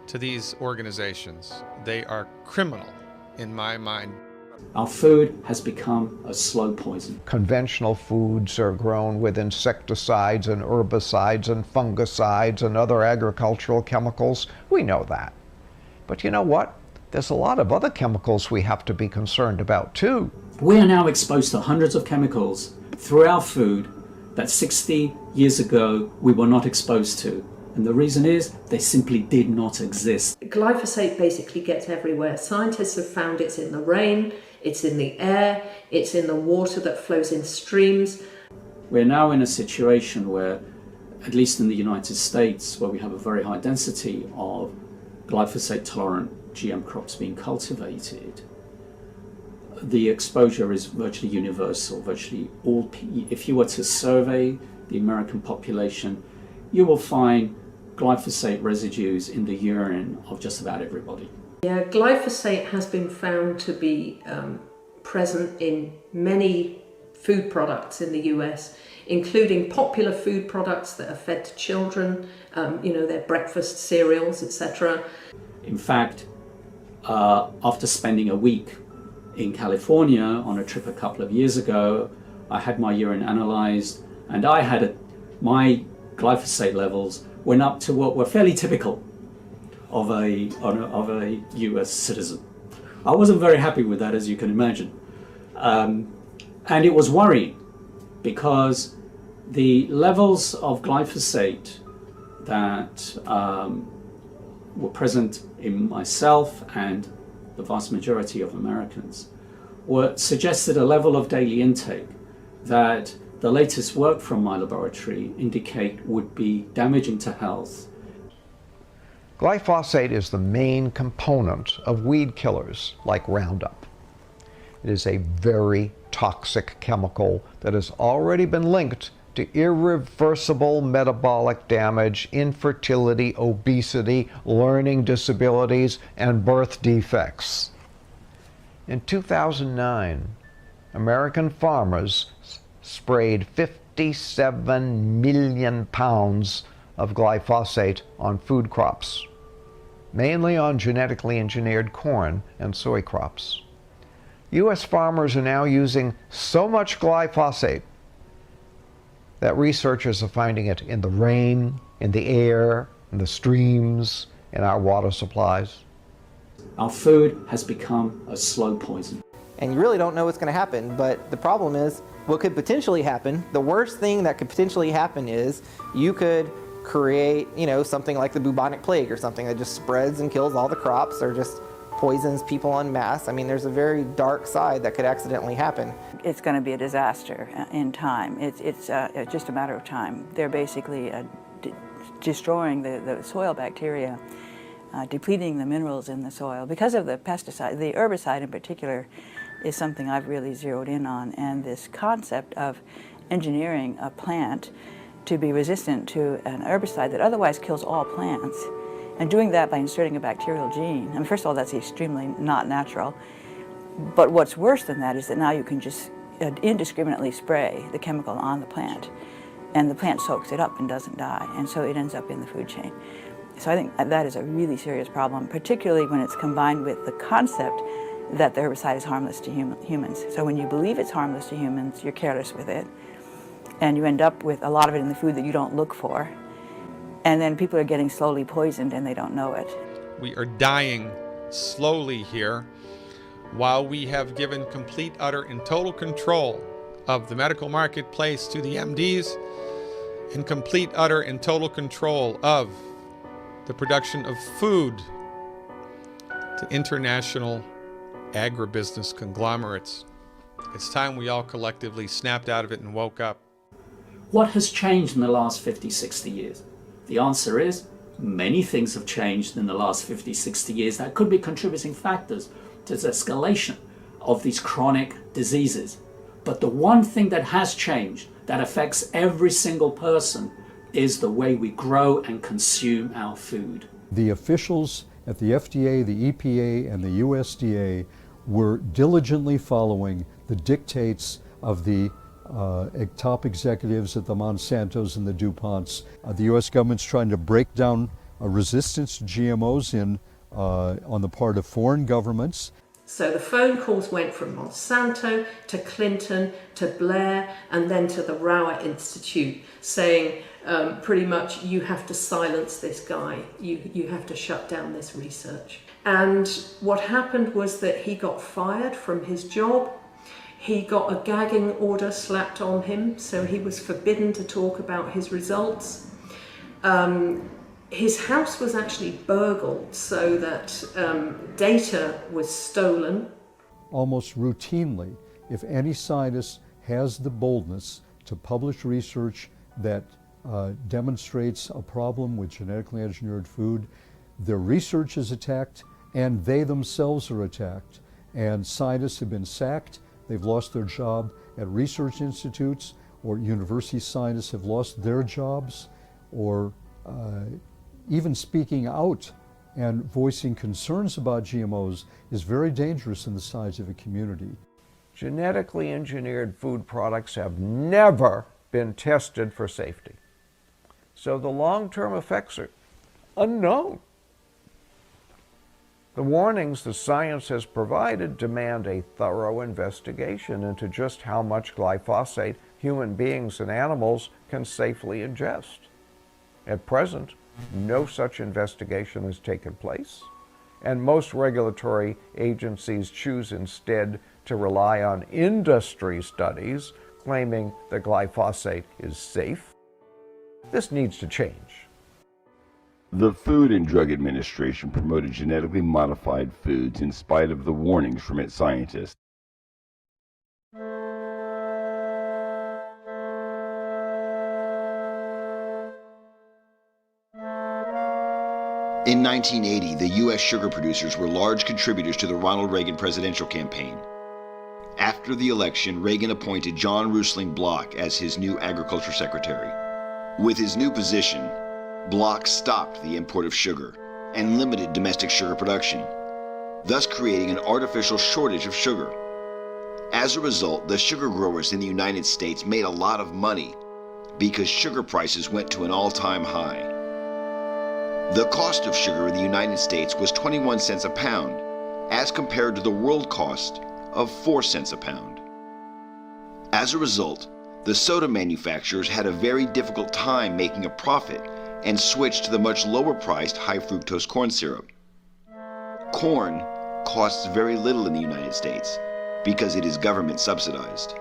to these organizations. They are criminal in my mind. Our food has become a slow poison. Conventional foods are grown with insecticides and herbicides and fungicides and other agricultural chemicals. We know that. But you know what? There's a lot of other chemicals we have to be concerned about too. We are now exposed to hundreds of chemicals through our food that 60 years ago we were not exposed to. And the reason is they simply did not exist. Glyphosate basically gets everywhere. Scientists have found it's in the rain, it's in the air, it's in the water that flows in streams. We're now in a situation where, at least in the United States, where we have a very high density of glyphosate-tolerant GM crops being cultivated, the exposure is virtually universal. Virtually all, if you were to survey the American population, you will find glyphosate residues in the urine of just about everybody. Yeah, glyphosate has been found to be present in many food products in the US, including popular food products that are fed to children, their breakfast cereals, etc. In fact, after spending a week in California on a trip a couple of years ago, I had my urine analyzed, and I had my glyphosate levels went up to what were fairly typical of a US citizen. I wasn't very happy with that, as you can imagine. And it was worrying because the levels of glyphosate that were present in myself and the vast majority of Americans suggested a level of daily intake that the latest work from my laboratory indicate would be damaging to health. Glyphosate is the main component of weed killers like Roundup. It is a very toxic chemical that has already been linked to irreversible metabolic damage, infertility, obesity, learning disabilities, and birth defects. In 2009, American farmers sprayed 57 million pounds of glyphosate on food crops, mainly on genetically engineered corn and soy crops. U.S. farmers are now using so much glyphosate that researchers are finding it in the rain, in the air, in the streams, in our water supplies. Our food has become a slow poison. And you really don't know what's going to happen, but the problem is what could potentially happen, the worst thing that could potentially happen is you could create, something like the bubonic plague or something that just spreads and kills all the crops or just poisons people en masse. I mean, there's a very dark side that could accidentally happen. It's going to be a disaster in time. It's just a matter of time. They're basically destroying the soil bacteria, depleting the minerals in the soil. Because of the pesticide, the herbicide in particular is something I've really zeroed in on, and this concept of engineering a plant to be resistant to an herbicide that otherwise kills all plants, and doing that by inserting a bacterial gene. I mean, first of all, that's extremely not natural. But what's worse than that is that now you can just indiscriminately spray the chemical on the plant, and the plant soaks it up and doesn't die, and so it ends up in the food chain. So I think that is a really serious problem, particularly when it's combined with the concept that the herbicide is harmless to humans. So when you believe it's harmless to humans, you're careless with it, and you end up with a lot of it in the food that you don't look for. And then people are getting slowly poisoned and they don't know it. We are dying slowly here while we have given complete, utter, and total control of the medical marketplace to the MDs and complete, utter, and total control of the production of food to international agribusiness conglomerates. It's time we all collectively snapped out of it and woke up. What has changed in the last 50, 60 years? The answer is many things have changed in the last 50, 60 years that could be contributing factors to the escalation of these chronic diseases. But the one thing that has changed, that affects every single person, is the way we grow and consume our food. The officials at the FDA, the EPA, and the USDA were diligently following the dictates of the top executives at the Monsantos and the DuPonts. The US government's trying to break down resistance to GMOs on the part of foreign governments. So the phone calls went from Monsanto to Clinton to Blair and then to the Rower Institute saying pretty much you have to silence this guy, you have to shut down this research. And what happened was that he got fired from his job. He got a gagging order slapped on him, so he was forbidden to talk about his results. His house was actually burgled so that data was stolen. Almost routinely, if any scientist has the boldness to publish research that demonstrates a problem with genetically engineered food, their research is attacked and they themselves are attacked. And scientists have been sacked, they've lost their job at research institutes, or university scientists have lost their jobs, or even speaking out and voicing concerns about GMOs is very dangerous in the scientific community. Genetically engineered food products have never been tested for safety. So the long-term effects are unknown. The warnings the science has provided demand a thorough investigation into just how much glyphosate human beings and animals can safely ingest. At present, no such investigation has taken place, and most regulatory agencies choose instead to rely on industry studies claiming that glyphosate is safe. This needs to change. The Food and Drug Administration promoted genetically modified foods in spite of the warnings from its scientists. In 1980, the U.S. sugar producers were large contributors to the Ronald Reagan presidential campaign. After the election, Reagan appointed John Rusling Block as his new agriculture secretary. With his new position, Block stopped the import of sugar and limited domestic sugar production, thus creating an artificial shortage of sugar. As a result, the sugar growers in the United States made a lot of money because sugar prices went to an all-time high. The cost of sugar in the United States was 21 cents a pound, as compared to the world cost of 4 cents a pound. As a result, the soda manufacturers had a very difficult time making a profit and switched to the much lower-priced high-fructose corn syrup. Corn costs very little in the United States because it is government subsidized.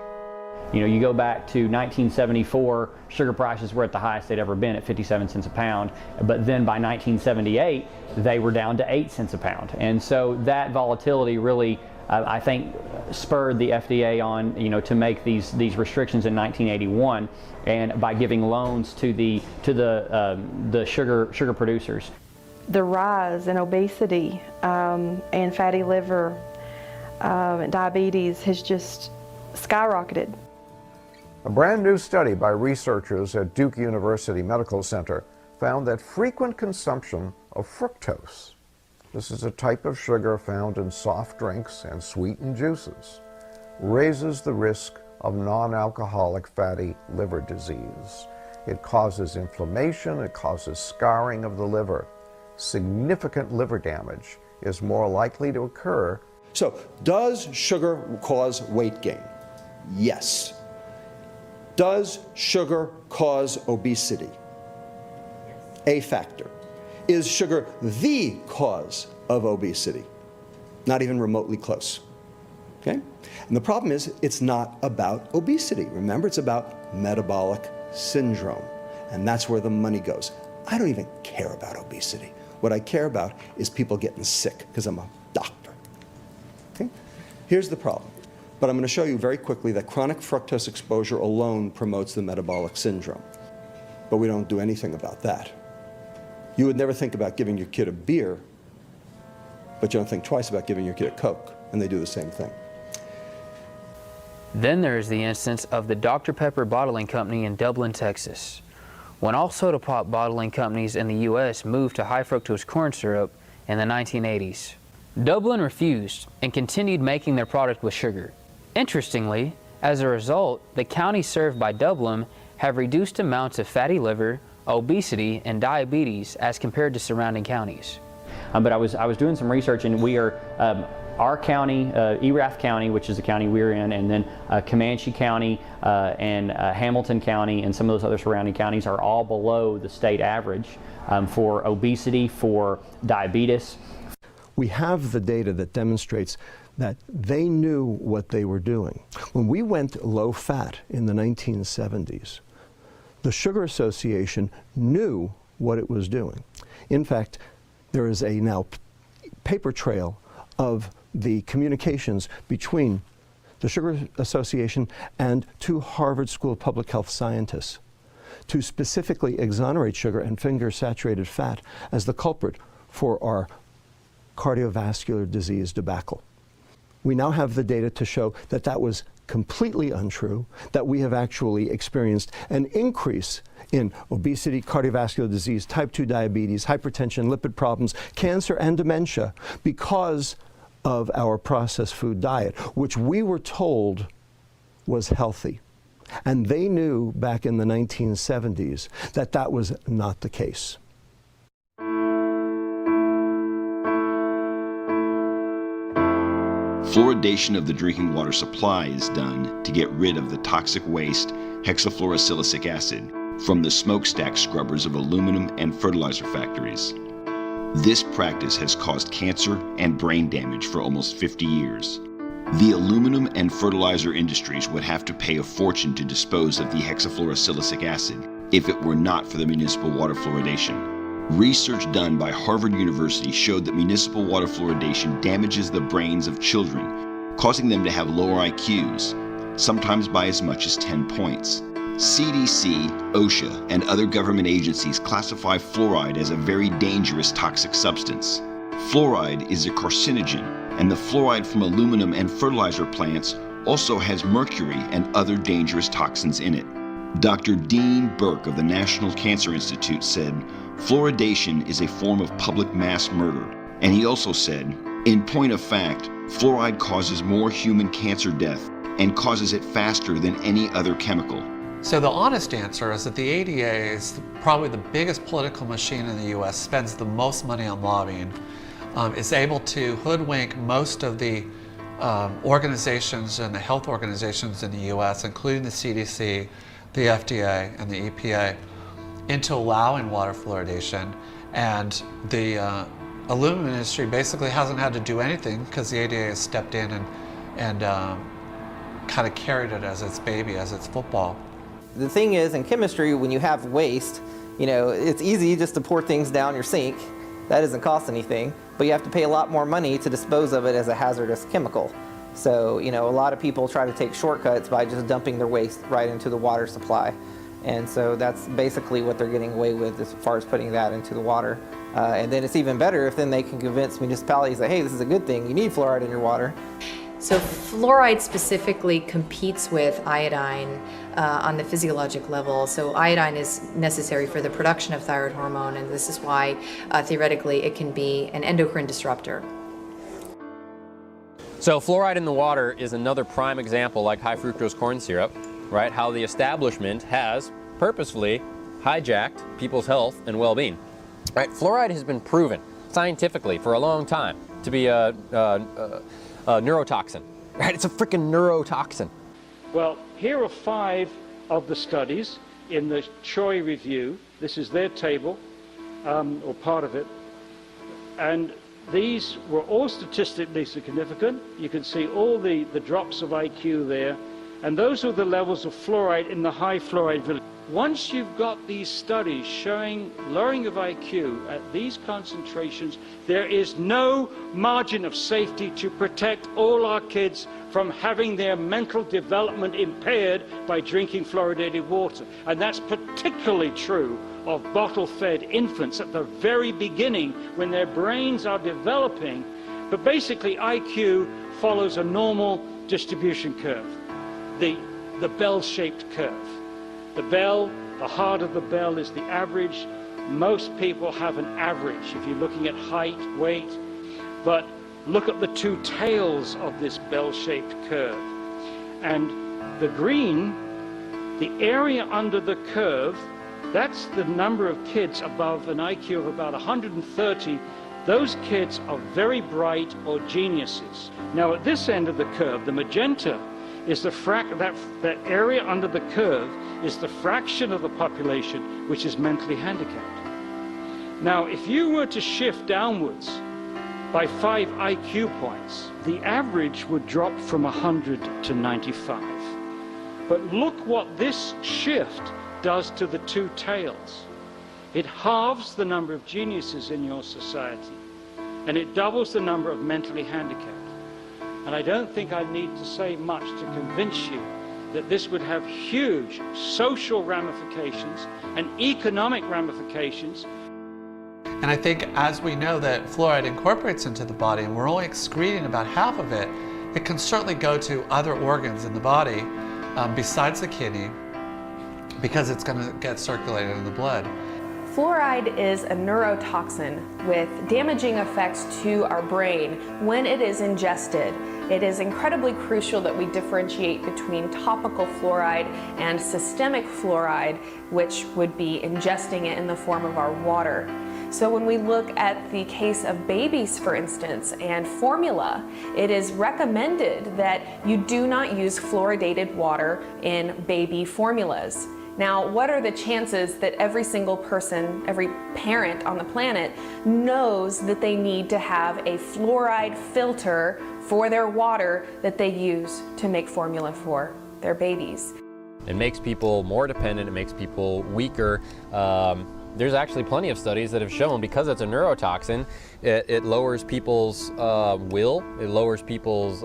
You know, you go back to 1974, sugar prices were at the highest they'd ever been at 57 cents a pound, but then by 1978, they were down to 8 cents a pound. And so that volatility really, I think, spurred the FDA on, you know, to make these restrictions in 1981, and by giving loans to the sugar producers. The rise in obesity and fatty liver and diabetes has just skyrocketed. A brand new study by researchers at Duke University Medical Center found that frequent consumption of fructose, this is a type of sugar found in soft drinks and sweetened juices, raises the risk of non-alcoholic fatty liver disease. It causes inflammation, it causes scarring of the liver. Significant liver damage is more likely to occur. So, does sugar cause weight gain? Yes. Does sugar cause obesity? A factor. Is sugar the cause of obesity? Not even remotely close. Okay? And the problem is, it's not about obesity. Remember, it's about metabolic syndrome. And that's where the money goes. I don't even care about obesity. What I care about is people getting sick, because I'm a doctor. Okay? Here's the problem. But I'm going to show you very quickly that chronic fructose exposure alone promotes the metabolic syndrome. But we don't do anything about that. You would never think about giving your kid a beer, but you don't think twice about giving your kid a Coke, and they do the same thing. Then there is the instance of the Dr. Pepper Bottling Company in Dublin, Texas. When all soda pop bottling companies in the U.S. moved to high fructose corn syrup in the 1980s, Dublin refused and continued making their product with sugar. Interestingly, as a result, the counties served by Dublin have reduced amounts of fatty liver, obesity, and diabetes as compared to surrounding counties. But I was doing some research, and we are, our county, Erath County, which is the county we're in, and then Comanche County and Hamilton County and some of those other surrounding counties are all below the state average for obesity, for diabetes. We have the data that demonstrates that they knew what they were doing. When we went low fat in the 1970s, the Sugar Association knew what it was doing. In fact, there is a now paper trail of the communications between the Sugar Association and two Harvard School of Public Health scientists to specifically exonerate sugar and finger saturated fat as the culprit for our cardiovascular disease debacle. We now have the data to show that that was completely untrue, that we have actually experienced an increase in obesity, cardiovascular disease, type 2 diabetes, hypertension, lipid problems, cancer, and dementia because of our processed food diet, which we were told was healthy. And they knew back in the 1970s that that was not the case. Fluoridation of the drinking water supply is done to get rid of the toxic waste hexafluorosilicic acid from the smokestack scrubbers of aluminum and fertilizer factories. This practice has caused cancer and brain damage for almost 50 years. The aluminum and fertilizer industries would have to pay a fortune to dispose of the hexafluorosilicic acid if it were not for the municipal water fluoridation. Research done by Harvard University showed that municipal water fluoridation damages the brains of children, causing them to have lower IQs, sometimes by as much as 10 points. CDC, OSHA, and other government agencies classify fluoride as a very dangerous toxic substance. Fluoride is a carcinogen, and the fluoride from aluminum and fertilizer plants also has mercury and other dangerous toxins in it. Dr. Dean Burke of the National Cancer Institute said, "Fluoridation is a form of public mass murder." And he also said, "In point of fact, fluoride causes more human cancer death and causes it faster than any other chemical." So the honest answer is that the ADA is probably the biggest political machine in the U.S., spends the most money on lobbying, is able to hoodwink most of the organizations and the health organizations in the U.S., including the CDC, the FDA, and the EPA, into allowing water fluoridation. And the aluminum industry basically hasn't had to do anything because the ADA has stepped in and kind of carried it as its baby, as its football. The thing is, in chemistry, when you have waste, you know, it's easy just to pour things down your sink. That doesn't cost anything, but you have to pay a lot more money to dispose of it as a hazardous chemical. So, you know, a lot of people try to take shortcuts by just dumping their waste right into the water supply. And so that's basically what they're getting away with as far as putting that into the water. And then it's even better if then they can convince municipalities that, hey, this is a good thing, you need fluoride in your water. So fluoride specifically competes with iodine on the physiologic level. So iodine is necessary for the production of thyroid hormone, and this is why theoretically it can be an endocrine disruptor. So fluoride in the water is another prime example, like high fructose corn syrup, right? How the establishment has purposefully hijacked people's health and well-being. Right? Fluoride has been proven scientifically for a long time to be a neurotoxin. Right? It's a freaking neurotoxin. Well, here are 5 of the studies in the Choi review. This is their table, or part of it, and these were all statistically significant. You can see all the drops of IQ there, and those are the levels of fluoride in the high fluoride village. once you've got these studies showing lowering of IQ at these concentrations, there is no margin of safety to protect all our kids from having their mental development impaired by drinking fluoridated water. And that's particularly true of bottle-fed infants at the very beginning when their brains are developing. But basically, IQ follows a normal distribution curve, the bell-shaped curve. The bell, the heart of the bell is the average. Most people have an average if you're looking at height, weight. But look at the two tails of this bell-shaped curve. And the green, the area under the curve, that's the number of kids above an IQ of about 130. Those kids are very bright or geniuses. Now at this end of the curve, the magenta is that area under the curve is the fraction of the population which is mentally handicapped. Now, if you were to shift downwards by 5 IQ points, the average would drop from 100 to 95. But look what this shift does to the two tails. It halves the number of geniuses in your society, and it doubles the number of mentally handicapped. And I don't think I need to say much to convince you that this would have huge social ramifications and economic ramifications. And I think as we know that fluoride incorporates into the body, and we're only excreting about half of it, it can certainly go to other organs in the body besides the kidney, because it's going to get circulated in the blood. Fluoride is a neurotoxin with damaging effects to our brain when it is ingested. It is incredibly crucial that we differentiate between topical fluoride and systemic fluoride, which would be ingesting it in the form of our water. So when we look at the case of babies, for instance, and formula, it is recommended that you do not use fluoridated water in baby formulas. Now, what are the chances that every single person, every parent on the planet knows that they need to have a fluoride filter for their water that they use to make formula for their babies? It makes people more dependent, it makes people weaker. There's actually plenty of studies that have shown, because it's a neurotoxin, it lowers people's will, it lowers people's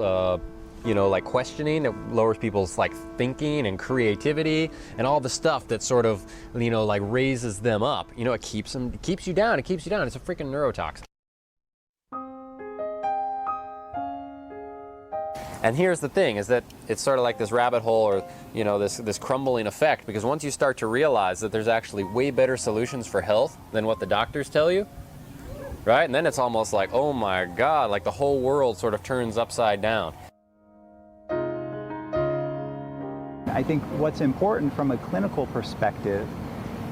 like questioning, it lowers people's like thinking and creativity and all the stuff that sort of, like raises them up. It keeps you down, It's a freaking neurotoxin. And here's the thing, is that it's sort of like this rabbit hole, or this crumbling effect, because once you start to realize that there's actually way better solutions for health than what the doctors tell you, right? And then it's almost like, oh my God, like the whole world sort of turns upside down. I think what's important from a clinical perspective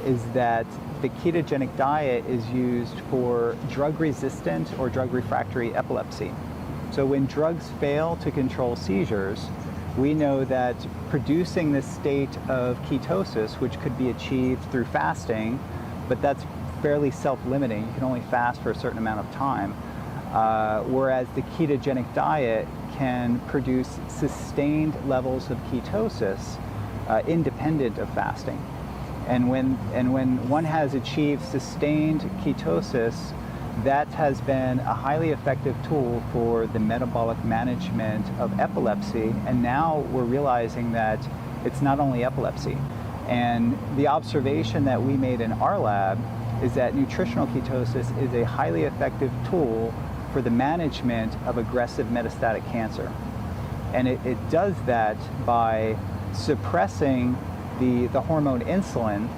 is that the ketogenic diet is used for drug-resistant or drug-refractory epilepsy. So when drugs fail to control seizures, we know that producing this state of ketosis, which could be achieved through fasting, but that's fairly self-limiting. You can only fast for a certain amount of time, whereas the ketogenic diet can produce sustained levels of ketosis independent of fasting. And when one has achieved sustained ketosis, that has been a highly effective tool for the metabolic management of epilepsy. And now we're realizing that it's not only epilepsy. And the observation that we made in our lab is that nutritional ketosis is a highly effective tool for the management of aggressive metastatic cancer. And it does that by suppressing the hormone insulin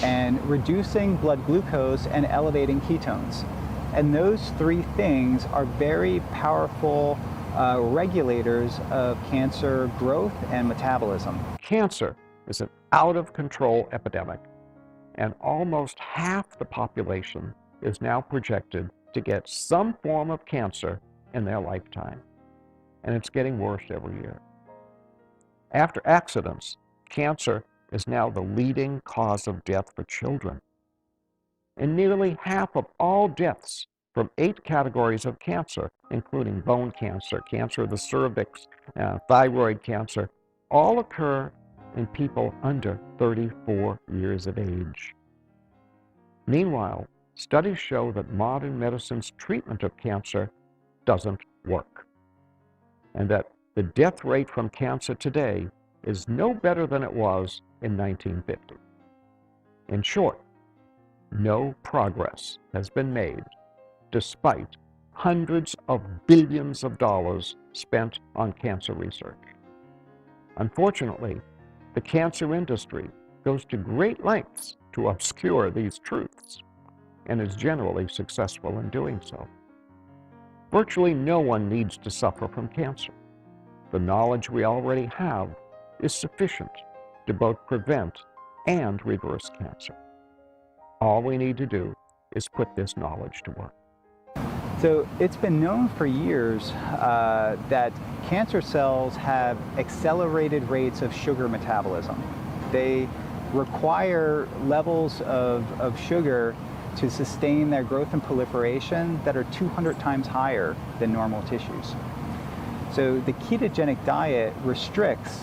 and reducing blood glucose and elevating ketones. And those three things are very powerful regulators of cancer growth and metabolism. Cancer is an out-of-control epidemic, and almost half the population is now projected to get some form of cancer in their lifetime. And it's getting worse every year. After accidents, cancer is now the leading cause of death for children. And nearly half of all deaths from 8 categories of cancer, including bone cancer, cancer of the cervix, thyroid cancer, all occur in people under 34 years of age. Meanwhile, studies show that modern medicine's treatment of cancer doesn't work, and that the death rate from cancer today is no better than it was in 1950. In short, no progress has been made despite hundreds of billions of dollars spent on cancer research. Unfortunately, the cancer industry goes to great lengths to obscure these truths and is generally successful in doing so. Virtually no one needs to suffer from cancer. The knowledge we already have is sufficient to both prevent and reverse cancer. All we need to do is put this knowledge to work. So it's been known for years that cancer cells have accelerated rates of sugar metabolism. They require levels of sugar to sustain their growth and proliferation that are 200 times higher than normal tissues. So the ketogenic diet restricts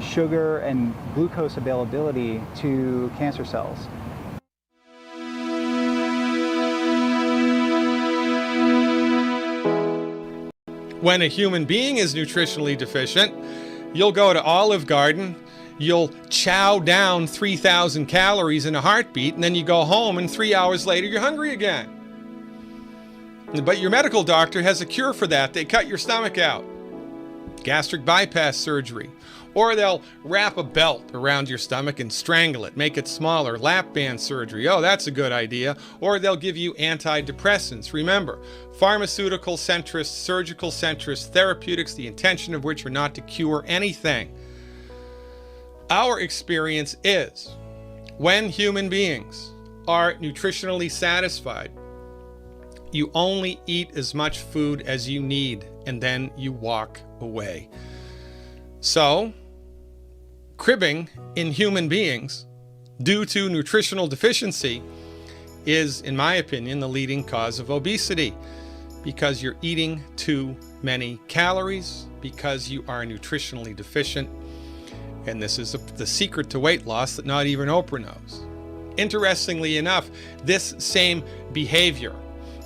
sugar and glucose availability to cancer cells. When a human being is nutritionally deficient, you'll go to Olive Garden, you'll chow down 3,000 calories in a heartbeat, and then you go home and 3 hours later you're hungry again. But your medical doctor has a cure for that. They cut your stomach out. Gastric bypass surgery. Or they'll wrap a belt around your stomach and strangle it, make it smaller. Lap band surgery. Oh, that's a good idea. Or they'll give you antidepressants. Remember, pharmaceutical centrists, surgical centrists, therapeutics, the intention of which are not to cure anything. Our experience is when human beings are nutritionally satisfied, you only eat as much food as you need, and then you walk away. So, cribbing in human beings due to nutritional deficiency is, in my opinion, the leading cause of obesity, because you're eating too many calories, because you are nutritionally deficient. And this is the secret to weight loss that not even Oprah knows. Interestingly enough, this same behavior,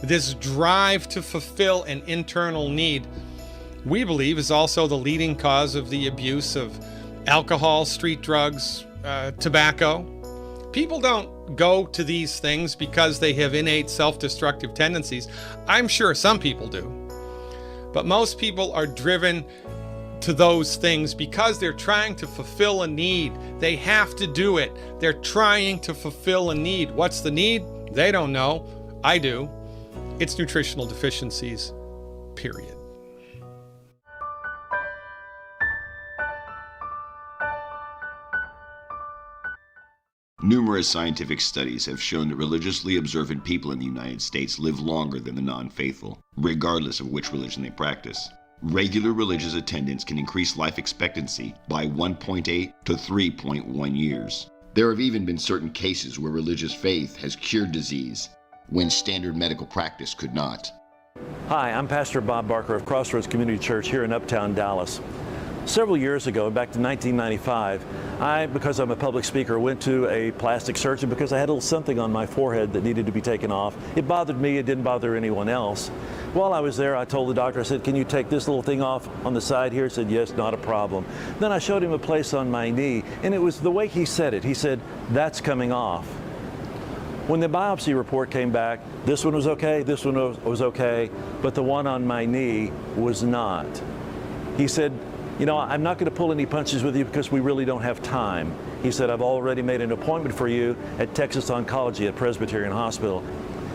this drive to fulfill an internal need, we believe is also the leading cause of the abuse of alcohol, street drugs, tobacco. People don't go to these things because they have innate self-destructive tendencies. I'm sure some people do. But most people are driven to those things because they're trying to fulfill a need. They have to do it. They're trying to fulfill a need. What's the need? They don't know. I do. It's nutritional deficiencies, period. Numerous scientific studies have shown that religiously observant people in the United States live longer than the non-faithful, regardless of which religion they practice. Regular religious attendance can increase life expectancy by 1.8 to 3.1 years. There have even been certain cases where religious faith has cured disease when standard medical practice could not. Hi, I'm Pastor Bob Barker of Crossroads Community Church here in Uptown Dallas. Several years ago, back to 1995, because I'm a public speaker, went to a plastic surgeon because I had a little something on my forehead that needed to be taken off. It bothered me, it didn't bother anyone else. While I was there, I told the doctor, I said, can you take this little thing off on the side here? He said, yes, not a problem. Then I showed him a place on my knee, and it was the way he said it. He said, that's coming off. When the biopsy report came back, this one was okay, this one was okay, but the one on my knee was not. He said, you know, I'm not going to pull any punches with you because we really don't have time. He said, I've already made an appointment for you at Texas Oncology at Presbyterian Hospital.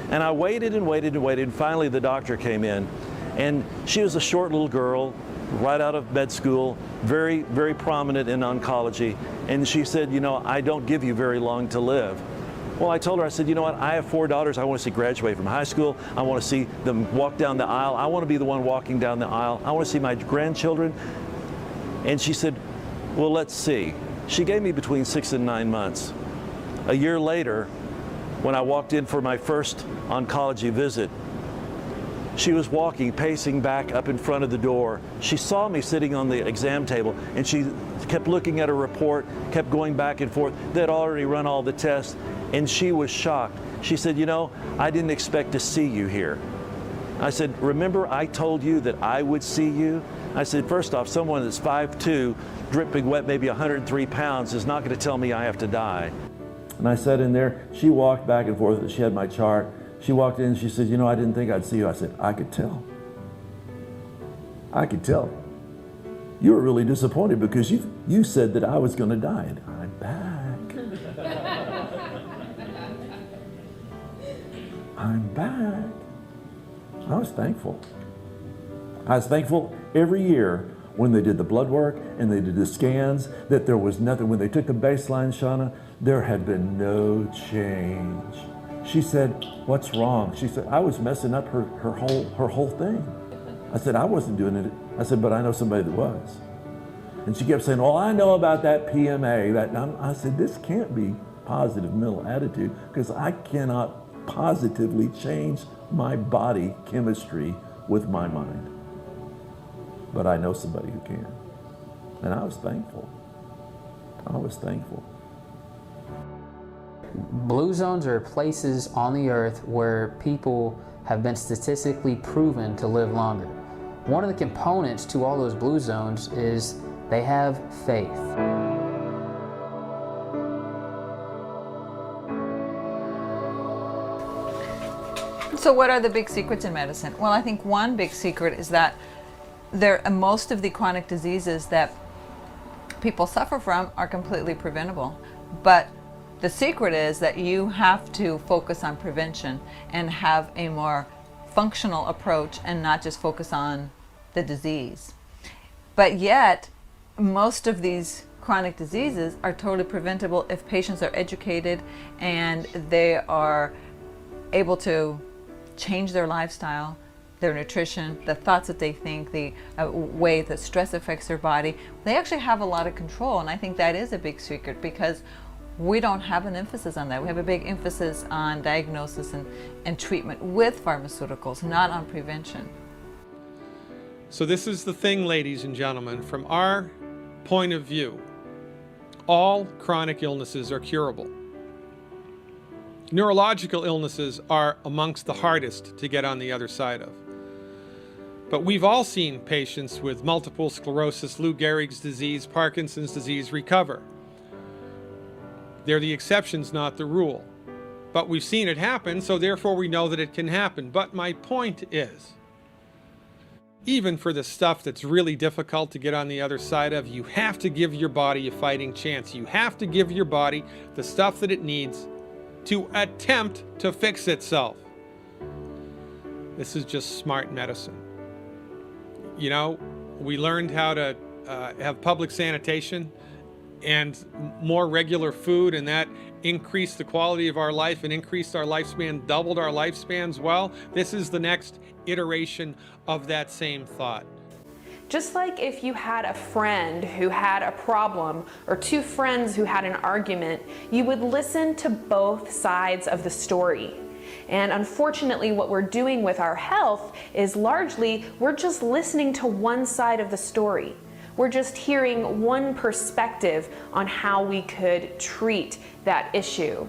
And I waited and waited and waited, and finally the doctor came in. And she was a short little girl, right out of med school, very, very prominent in oncology. And she said, you know, I don't give you very long to live. Well, I told her, I said, you know what, I have 4 daughters. I want to see graduate from high school. I want to see them walk down the aisle. I want to be the one walking down the aisle. I want to see my grandchildren. And she said, well, let's see. She gave me between 6 and 9 months. A year later, when I walked in for my first oncology visit, She was walking, pacing back up in front of the door. She saw me sitting on the exam table, and she kept looking at her report, kept going back and forth. They'd already run all the tests, and she was shocked. She said, you know, I didn't expect to see you here. I said, remember I told you that I would see you? I said, first off, someone that's 5'2", dripping wet, maybe 103 pounds, is not going to tell me I have to die. And I sat in there. She walked back and forth. She had my chart. She walked in and she said, you know, I didn't think I'd see you. I said, I could tell. I could tell. You were really disappointed because you said that I was going to die. And I'm back. I'm back. I was thankful. I was thankful every year when they did the blood work and they did the scans that there was nothing. When they took the baseline, Shauna, there had been no change. She said, what's wrong? She said, I was messing up her whole thing. I said, I wasn't doing it. I said, but I know somebody that was. And she kept saying, well, I know about that PMA. I said, this can't be positive mental attitude because I cannot positively change my body chemistry with my mind. But I know somebody who can. And I was thankful. I was thankful. Blue zones are places on the earth where people have been statistically proven to live longer. One of the components to all those blue zones is they have faith. So what are the big secrets in medicine? Well, I think one big secret is that most of the chronic diseases that people suffer from are completely preventable. But the secret is that you have to focus on prevention and have a more functional approach and not just focus on the disease. But yet, most of these chronic diseases are totally preventable if patients are educated and they are able to change their lifestyle, their nutrition, the thoughts that they think, the way that stress affects their body. They actually have a lot of control, and I think that is a big secret because we don't have an emphasis on that. We have a big emphasis on diagnosis and treatment with pharmaceuticals, not on prevention. So this is the thing, ladies and gentlemen, from our point of view, all chronic illnesses are curable. Neurological illnesses are amongst the hardest to get on the other side of. But we've all seen patients with multiple sclerosis, Lou Gehrig's disease, Parkinson's disease recover. They're the exceptions, not the rule. But we've seen it happen, so therefore we know that it can happen. But my point is, even for the stuff that's really difficult to get on the other side of, you have to give your body a fighting chance. You have to give your body the stuff that it needs to attempt to fix itself. This is just smart medicine. You know, we learned how to have public sanitation and more regular food, and that increased the quality of our life and increased our lifespan, doubled our lifespans. Well, this is the next iteration of that same thought. Just like if you had a friend who had a problem or two friends who had an argument, you would listen to both sides of the story. And unfortunately, what we're doing with our health is largely we're just listening to one side of the story. We're just hearing one perspective on how we could treat that issue.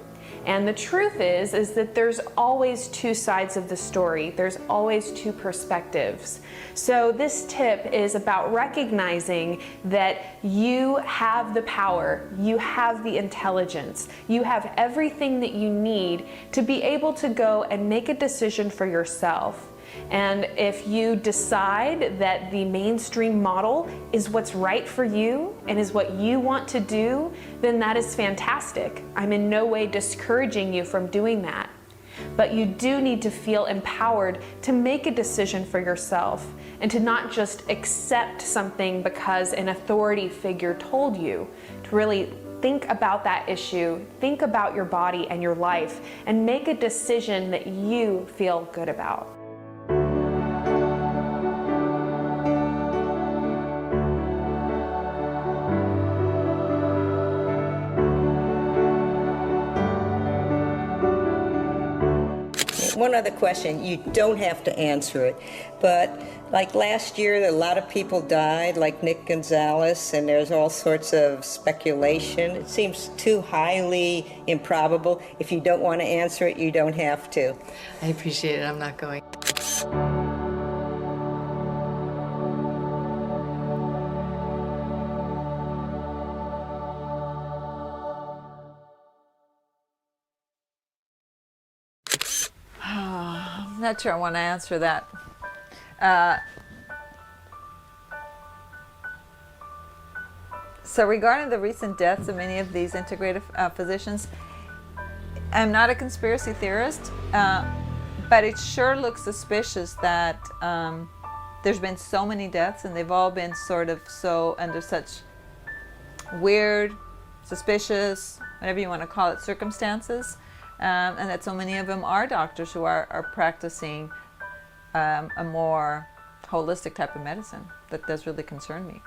And the truth is that there's always two sides of the story. There's always two perspectives. So this tip is about recognizing that you have the power, you have the intelligence, you have everything that you need to be able to go and make a decision for yourself. And if you decide that the mainstream model is what's right for you and is what you want to do, then that is fantastic. I'm in no way discouraging you from doing that. But you do need to feel empowered to make a decision for yourself and to not just accept something because an authority figure told you. To really think about that issue, think about your body and your life, and make a decision that you feel good about. One other question, you don't have to answer it, but like last year, a lot of people died, like Nick Gonzalez, and there's all sorts of speculation. It seems too highly improbable. If you don't want to answer it, you don't have to. I appreciate it. I'm not going. I'm not sure I want to answer that. So regarding the recent deaths of many of these integrative physicians, I'm not a conspiracy theorist, but it sure looks suspicious that there's been so many deaths and they've all been sort of so under such weird, suspicious, whatever you want to call it, circumstances. And that so many of them are doctors who are practicing a more holistic type of medicine. That does really concern me.